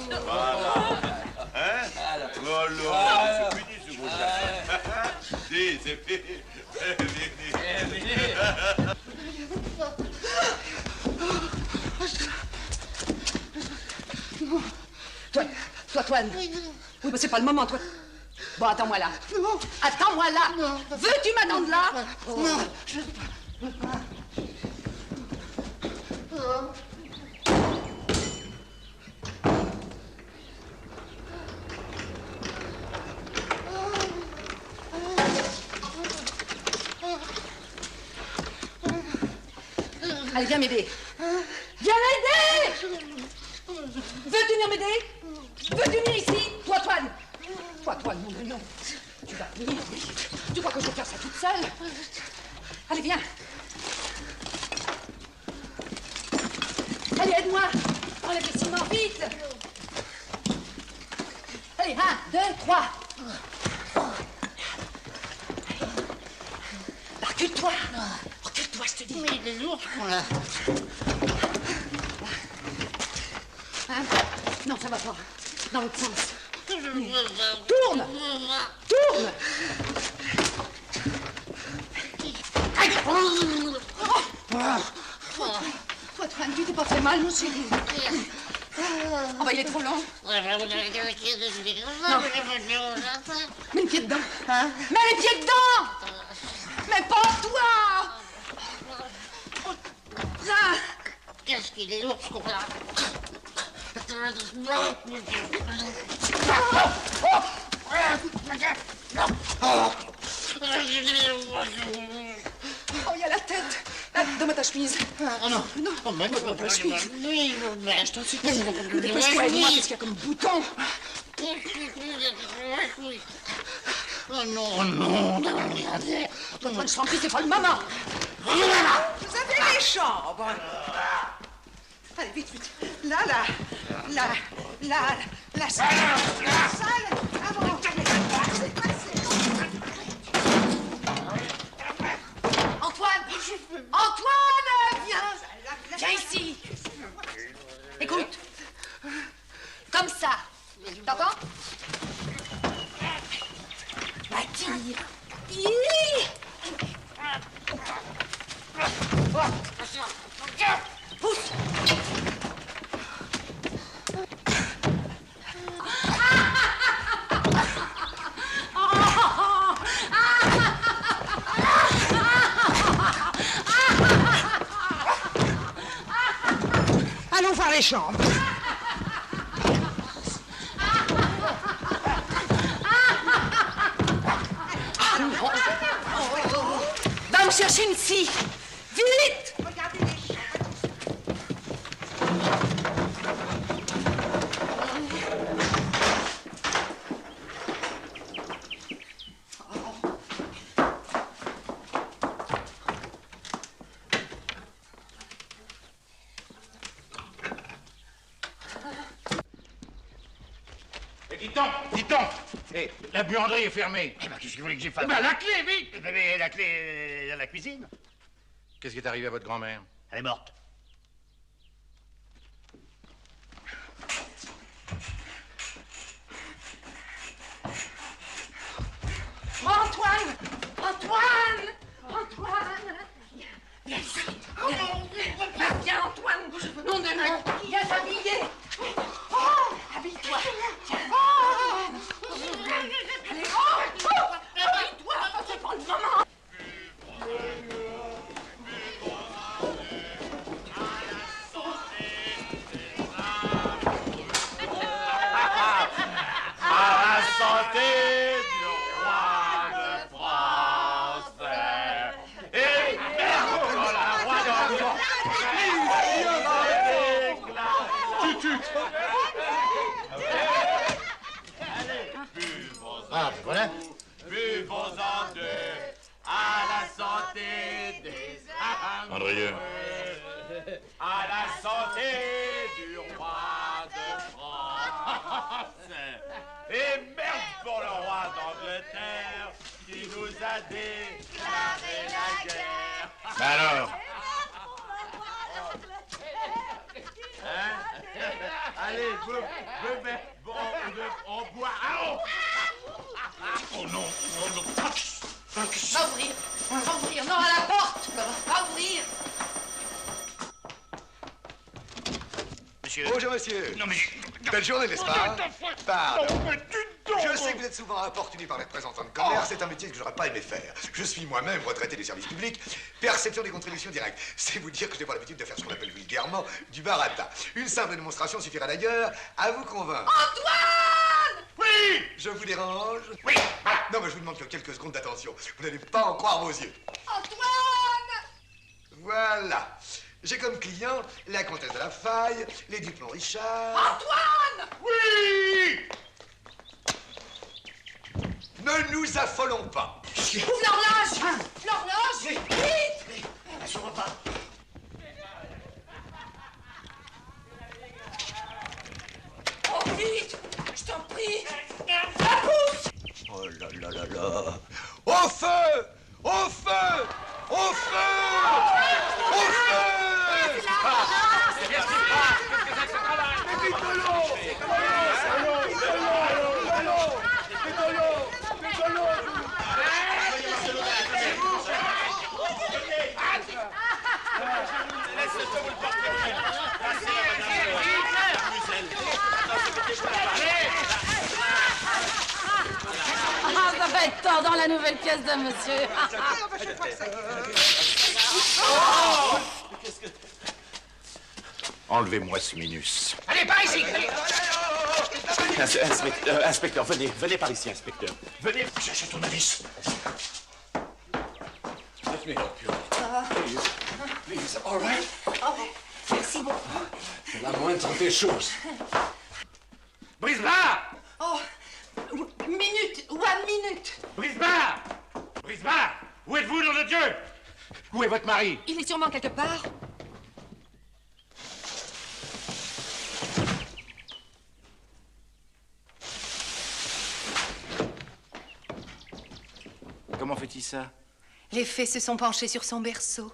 Speaker 1: Voilà. Hein? Voilà, c'est fini ce gros chat. Si, c'est fini.
Speaker 11: Toi, Toine. Oui, mais c'est pas le moment, toi. Bon, attends-moi là. Non. Attends-moi là. Non. Veux-tu m'attendre là? Non, je peux pas. Allez, viens m'aider. Viens m'aider! Veux-tu venir m'aider? Veux-tu venir ici? Toi, Toine. Toi, Toine, mon non. Tu vas venir. Tu crois que je vais faire ça toute seule? Allez, viens. Allez, aide-moi. Enlève les ciments, vite. Allez, 1, 2, 3. Recule-toi. Recule-toi, je te dis. Mais il est lourd, là. Hein? Non, ça va pas. Dans l'autre sens. Tourne! Tourne! Toi, Toine, tu t'es pas fait mal, mon chéri. Oh, bah, il est trop long. Non. Mets les pieds dedans. Hein? Mets les pieds dedans! Mais pas toi! Ah. Qu'est-ce qu'il est lourd, ce con-là? Oh, il y a la tête. Là, donne-moi ta chemise. Ah non. Non. Oh, mais non, ta chemise. Oui, mais je t'en supplie. Dépêche-toi, aide-moi, qu'est-ce qu'il y a comme bouton? Oh non, non, regardez. Toi, je t'en prie, c'est pas le moment.
Speaker 2: Vous avez les chambres. Allez, vite, vite. Là, la salle. La salle. Avant. C'est passé.
Speaker 11: Antoine! Antoine! Viens! Viens ici! Écoute. Comme ça. T'entends? Bah, tire. Pousse.
Speaker 2: Allons voir les chambres.
Speaker 11: Va me chercher une scie. Vite!
Speaker 2: Regardez les chambres.
Speaker 8: Dis-donc, hey, la buanderie est fermée.
Speaker 3: Eh ben, qu'est-ce que vous voulez que j'ai fasse?
Speaker 8: Eh ben, la clé, vite!
Speaker 3: Mais la clé est dans la cuisine.
Speaker 12: Qu'est-ce qui est arrivé à votre grand-mère?
Speaker 3: Elle est morte.
Speaker 11: Antoine! Antoine! Antoine! Viens ici. Viens, Antoine! Nom de nom! Viens t'habiller! Oh! Habille-toi! Allez, oh! Habille-toi! C'est pas le moment!
Speaker 1: À la santé du roi de France. Et merde, quand la roi d'Angleterre.
Speaker 3: Ah, voilà.
Speaker 1: Buvons-en deux à la santé des
Speaker 12: Andrieux.
Speaker 1: à la santé du roi de France. Et merde pour le roi d'Angleterre qui nous a déclaré la guerre.
Speaker 12: Mais alors?
Speaker 1: Hein?
Speaker 12: Allez, on boit. Oh non,
Speaker 11: Va ouvrir. Va ouvrir. Non, à la porte. Va ouvrir.
Speaker 17: Monsieur. Bonjour, monsieur. Non, mais... Belle journée, n'est-ce pas? Pardon. Je sais que vous êtes souvent importuné par les représentants de commerce. C'est un métier que j'aurais pas aimé faire. Je suis moi-même retraité des services publics. Perception des contributions directes. C'est vous dire que je n'ai pas l'habitude de faire ce qu'on appelle vulgairement du baratin. Une simple démonstration suffira d'ailleurs à vous convaincre.
Speaker 11: Antoine!
Speaker 17: Oui! Je vous dérange? Oui! Non, mais je vous demande que quelques secondes d'attention. Vous n'allez pas en croire vos yeux.
Speaker 11: Antoine!
Speaker 17: Voilà. J'ai comme client la comtesse de la Faille, les Dupont Richard...
Speaker 11: Antoine!
Speaker 17: Oui! Ne nous affolons pas.
Speaker 11: Ouvre l'horloge! L'horloge! Vite!
Speaker 17: Sur repas.
Speaker 11: Oh, vite! Je t'en prie! La pousse!
Speaker 17: Oh là là là là! Au feu! Au feu! Au feu! Au feu!
Speaker 13: Qu'est-ce qui se passe? Qu'est-ce que c'est que ce travail? Mais vite de l'eau!
Speaker 18: Ah, ça va être tort dans la nouvelle pièce de monsieur.
Speaker 12: Enlevez-moi ce minus.
Speaker 13: Allez, par ici!
Speaker 1: Inspecteur, venez par ici, inspecteur. Venez.
Speaker 17: Cherchez ton avis.
Speaker 10: Let me help you. Please, all right?
Speaker 11: Oh, merci beaucoup.
Speaker 10: C'est la moindre des choses.
Speaker 13: Brisbard!
Speaker 11: Oh, one minute.
Speaker 13: Brisbard! Brisbard! Où êtes-vous, nom de Dieu? Où est votre mari?
Speaker 11: Il est sûrement quelque part.
Speaker 12: Comment fait-il ça?
Speaker 15: Les fées se sont penchés sur son berceau.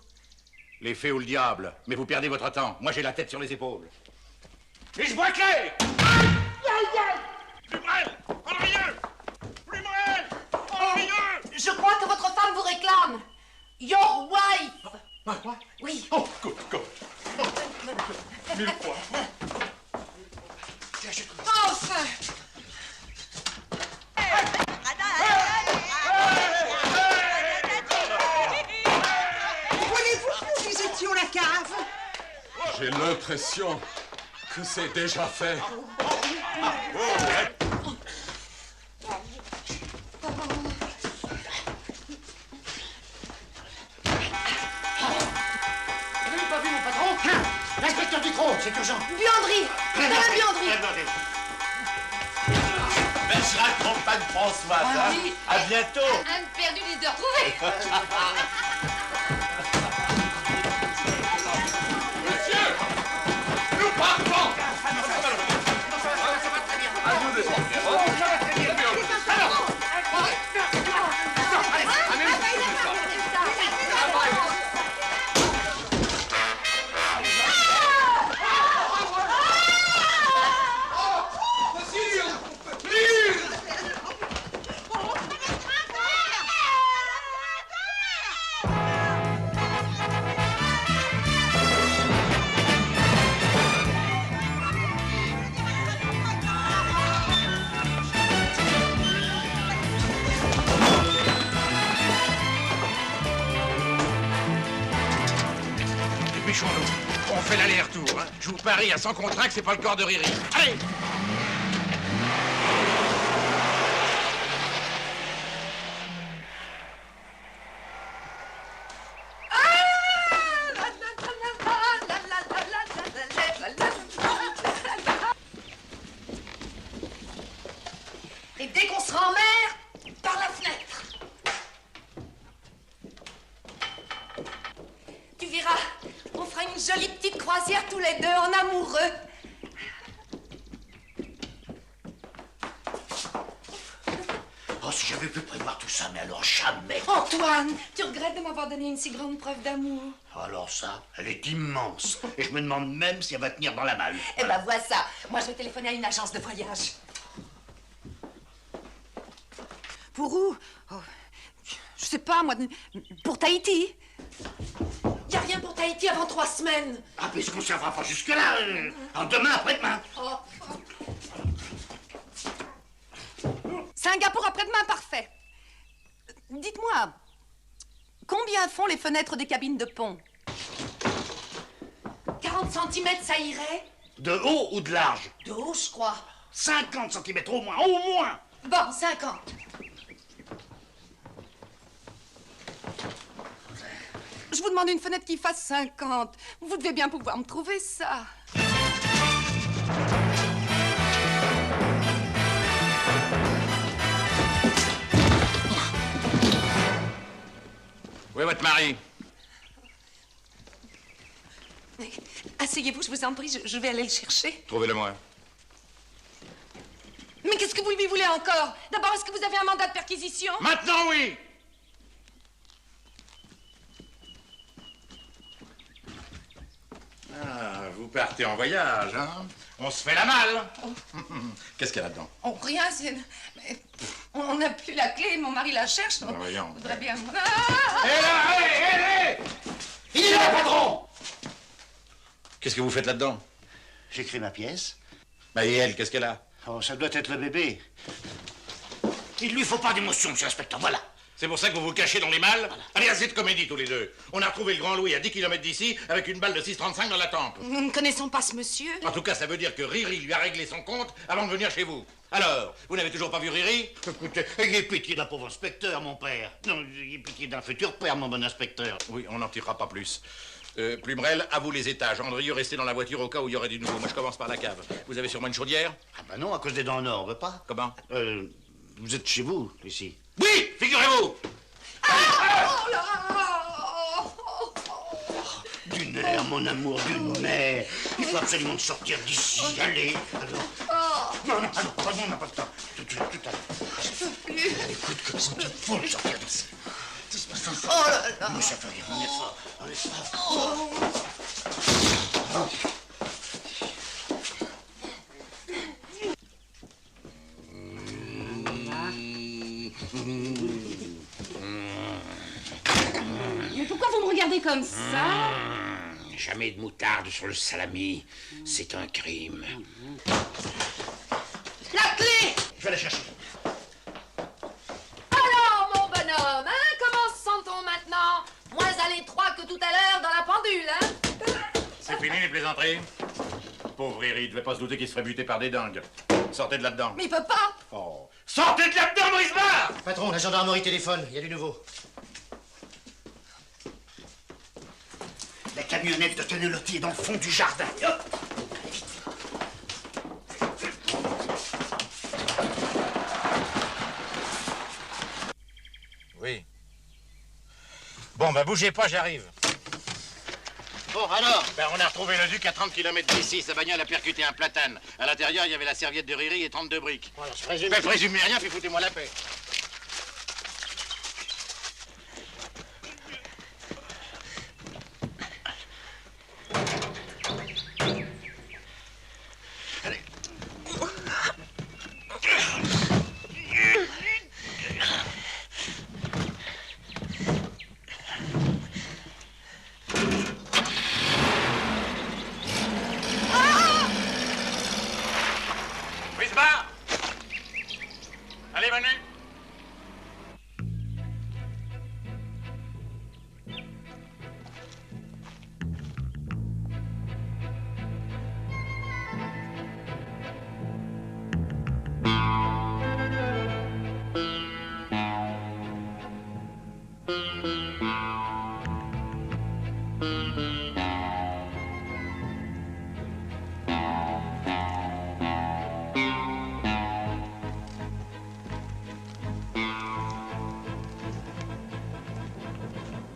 Speaker 12: Les fées ou le diable. Mais vous perdez votre temps. Moi, j'ai la tête sur les épaules.
Speaker 13: Et je vois clair!
Speaker 8: Flumerel! Andrieux! Flumerel! Andrieux!
Speaker 11: Je crois que votre femme vous réclame. Your wife. Oui.
Speaker 8: Oh, good. Mille fois.
Speaker 11: Enfin.
Speaker 2: Voulez-vous que nous visitions la cave?
Speaker 10: J'ai l'impression que c'est déjà fait.
Speaker 13: Vous n'avez pas vu mon patron? L'inspecteur Ducrot, c'est urgent.
Speaker 11: Buanderie. Dans la buanderie.
Speaker 1: Bergerac, compagne Françoise.
Speaker 11: Ah
Speaker 1: Hein?
Speaker 11: oui.
Speaker 1: À bientôt.
Speaker 11: Un perdu, 10 de retrouvé.
Speaker 13: Nous partons!
Speaker 8: On fait l'aller-retour, hein. Je vous parie à 100 contrats que c'est pas le corps de Riri. Allez!
Speaker 11: Et dès qu'on sera en mer, par la fenêtre. Tu verras, on fera une jolie petite croisière tous les deux en amoureux.
Speaker 3: Oh, si j'avais pu prévoir tout ça, mais alors jamais.
Speaker 11: Antoine, tu regrettes de m'avoir donné une si grande preuve d'amour?
Speaker 3: Alors ça, elle est immense. Et je me demande même si elle va tenir dans la malle.
Speaker 11: Eh ben, vois ça. Moi, je vais téléphoner à une agence de voyage. Pour où? Oh, je sais pas, moi, pour Tahiti. Y a rien pour Tahiti avant 3 semaines.
Speaker 3: Ah, mais est-ce qu'on s'en va pas jusque-là? Demain, après-demain.
Speaker 11: Oh. Singapour après-demain, parfait. Dites-moi, combien font les fenêtres des cabines de pont? 40 cm, ça irait?
Speaker 3: De haut ou de large?
Speaker 11: De haut, je crois.
Speaker 3: 50 cm au moins, au moins.
Speaker 11: Bon, 50. Je vous demande une fenêtre qui fasse 50. Vous devez bien pouvoir me trouver ça.
Speaker 12: Où est votre mari?
Speaker 11: Asseyez-vous, je vous en prie, je vais aller le chercher.
Speaker 12: Trouvez-le-moi.
Speaker 11: Mais qu'est-ce que vous lui voulez encore? D'abord, est-ce que vous avez un mandat de perquisition?
Speaker 12: Maintenant, oui! Ah, vous partez en voyage, hein? On se fait la malle. Qu'est-ce qu'il y a là-dedans?
Speaker 11: Oh, rien, c'est... Mais, on n'a plus la clé, mon mari la cherche. On
Speaker 12: voyons.
Speaker 11: voudrait bien...
Speaker 12: Hé là, hé!
Speaker 3: Il est là, patron!
Speaker 12: Qu'est-ce que vous faites là-dedans?
Speaker 3: J'écris ma pièce.
Speaker 12: Bah, et elle, qu'est-ce qu'elle a?
Speaker 3: Oh, ça doit être le bébé. Il lui faut pas d'émotion, monsieur l'inspecteur, voilà.
Speaker 12: C'est pour ça que vous vous cachez dans les malles? Allez, assez de comédie tous les deux. On a retrouvé le Grand Louis à 10 km d'ici avec une balle de 6,35 dans la tempe.
Speaker 11: Nous ne connaissons pas ce monsieur.
Speaker 12: En tout cas, ça veut dire que Riri lui a réglé son compte avant de venir chez vous. Alors, vous n'avez toujours pas vu Riri?
Speaker 3: Écoutez, ayez pitié d'un pauvre inspecteur, mon père. Non, ayez pitié d'un futur père, mon bon inspecteur.
Speaker 12: Oui, on n'en tirera pas plus. Plumerel, à vous les étages. Andrieux, restez dans la voiture au cas où il y aurait du nouveau. Moi, je commence par la cave. Vous avez sûrement une chaudière?
Speaker 3: Ah bah non, à cause des dents en or, on veut pas.
Speaker 12: Comment?
Speaker 3: Vous êtes chez vous, ici.
Speaker 12: Oui, figurez-vous!
Speaker 11: Oh là!
Speaker 3: D'une air, mon amour, d'une air. Il faut absolument sortir d'ici. Allez, alors. Non, non, alors, on n'a pas le temps. Tout à l'heure.
Speaker 11: Je peux plus.
Speaker 3: Écoute, comme ça, il faut sortir d'ici.
Speaker 11: Oh là là!
Speaker 3: Mais ça fait rien, on est fort, on est fort.
Speaker 18: Mais pourquoi vous me regardez comme ça?
Speaker 3: Jamais de moutarde sur le salami. C'est un crime.
Speaker 11: La clé!
Speaker 3: Je vais la chercher.
Speaker 9: Alors, mon bonhomme, hein? Comment se sent-on maintenant? Moins à l'étroit que tout à l'heure dans la pendule, hein?
Speaker 12: C'est fini les plaisanteries? Pauvre Riri, il devait pas se douter qu'il se ferait buter par des dingues. Sortez de là-dedans.
Speaker 11: Mais il peut pas!
Speaker 12: Oh. Sortez de là-dedans, Brisbard!
Speaker 3: Patron, la gendarmerie téléphone, il y a du nouveau. La camionnette de Tenelotti est dans le fond du jardin. Hop.
Speaker 12: Oui. Bon, bah bougez pas, j'arrive.
Speaker 3: Bon, alors?
Speaker 12: Ben, on a retrouvé le duc à 30 km d'ici. Sa bagnole a percuté un platane. À l'intérieur, il y avait la serviette de Riri et 32 briques.
Speaker 3: Voilà, je présume.
Speaker 12: Ben, présumez rien, puis foutez-moi la paix. Allez, venez.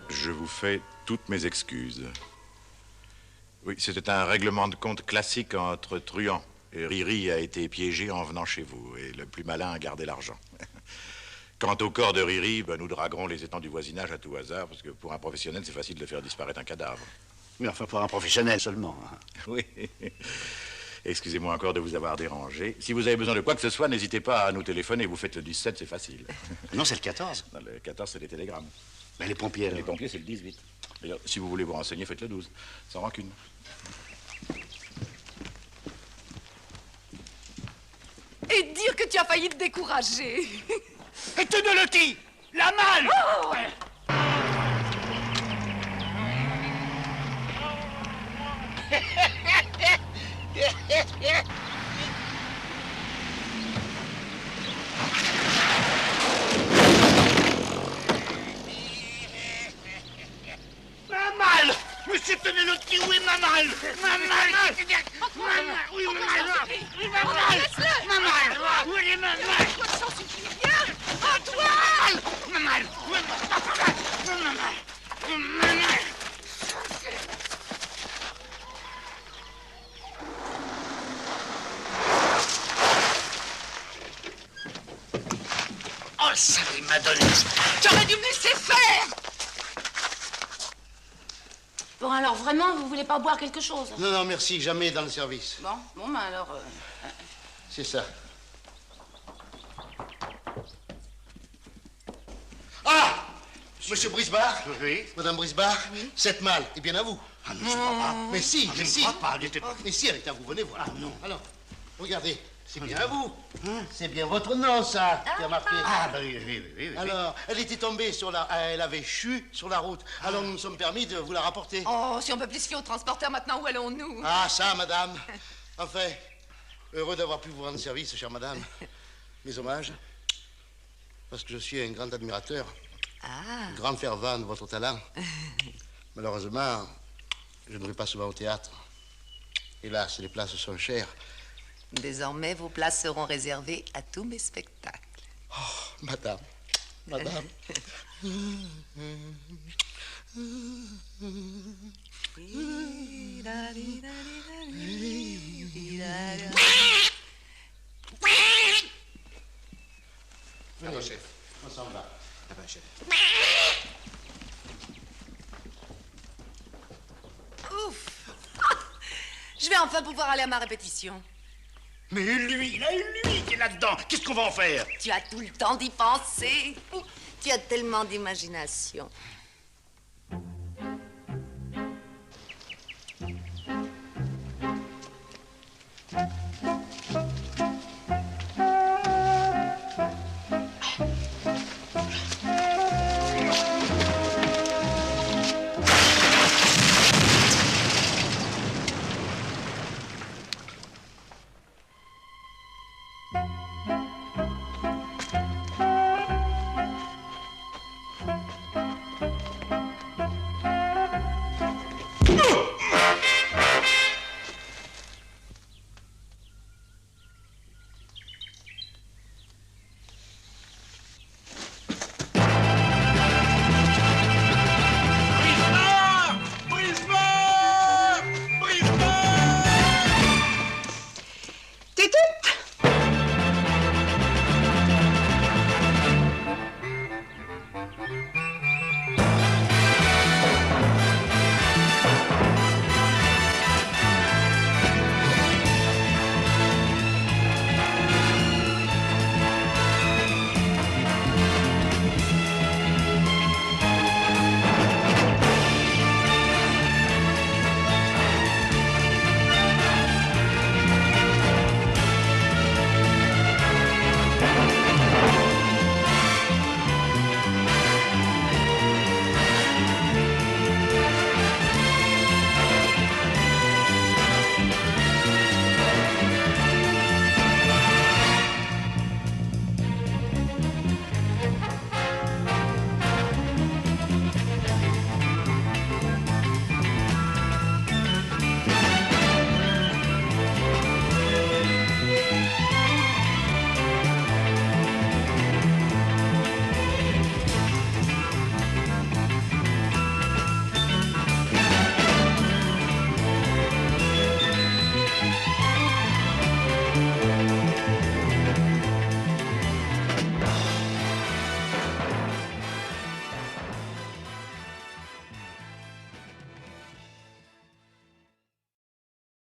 Speaker 12: Je vous fais toutes mes excuses. Oui, c'était un règlement de compte classique entre truands. Et Riri a été piégé en venant chez vous, et le plus malin a gardé l'argent. Quant au corps de Riri, ben, nous draguerons les étangs du voisinage à tout hasard, parce que pour un professionnel, c'est facile de faire disparaître un cadavre.
Speaker 3: Mais enfin, pour un professionnel seulement. Hein.
Speaker 12: Oui. Excusez-moi encore de vous avoir dérangé. Si vous avez besoin de quoi que ce soit, n'hésitez pas à nous téléphoner. Vous faites le 17, c'est facile.
Speaker 3: Non, c'est le 14.
Speaker 12: Non, le 14, c'est les télégrammes.
Speaker 3: Mais les pompiers,
Speaker 12: Les pompiers, c'est le 18. D'ailleurs, si vous voulez vous renseigner, faites le 12. Sans rancune.
Speaker 11: Et dire que tu as failli te décourager.
Speaker 8: Et te de Loti, la malle.
Speaker 11: Oh!
Speaker 8: Ma malle. Monsieur Tenelotti, où est ma malle? Ma malle. Oui, ma malle. Oui, ma malle. Ma malle. Où est ma malle? Antoine! Ma malle. Ma malle. Ma malle.
Speaker 13: Oh, ça m'a donné.
Speaker 11: J'aurais dû me laisser faire.
Speaker 18: Bon, alors vraiment, vous voulez pas boire quelque chose?
Speaker 3: Non, non, merci, jamais dans le service.
Speaker 18: Bon, ben alors...
Speaker 3: C'est ça. Ah! Monsieur Brisbard? Oui. Madame Brisbard? Oui. Cette malle est bien à vous.
Speaker 13: Ah non, je crois pas.
Speaker 3: Mais si,
Speaker 13: je ne crois pas, elle était pas.
Speaker 3: Mais si, elle est à vous, venez voir. Ah non. Alors, regardez, c'est bien à vous. C'est bien votre nom, ça, qui a marqué.
Speaker 13: Ah, ben oui.
Speaker 3: Alors, elle était tombée sur la... Elle avait chu sur la route. Alors, nous nous sommes permis de vous la rapporter.
Speaker 11: Oh, si on peut plus se fier au transporteur maintenant, où allons-nous?
Speaker 3: Ah, ça, madame. Enfin, heureux d'avoir pu vous rendre service, chère madame. Mes hommages, parce que je suis un grand admirateur, un grand fervent de votre talent. Malheureusement, je ne vais pas souvent au théâtre. Hélas, les places sont chères.
Speaker 9: Désormais, vos places seront réservées à tous mes spectacles.
Speaker 3: Oh, madame.
Speaker 17: Pardon, chef.
Speaker 3: On s'en va.
Speaker 17: Ah ben, chef.
Speaker 11: Ouf. Je vais enfin pouvoir aller à ma répétition.
Speaker 8: Mais lui qui est là-dedans, qu'est-ce qu'on va en faire?
Speaker 9: Tu as tout le temps d'y penser. Tu as tellement d'imagination.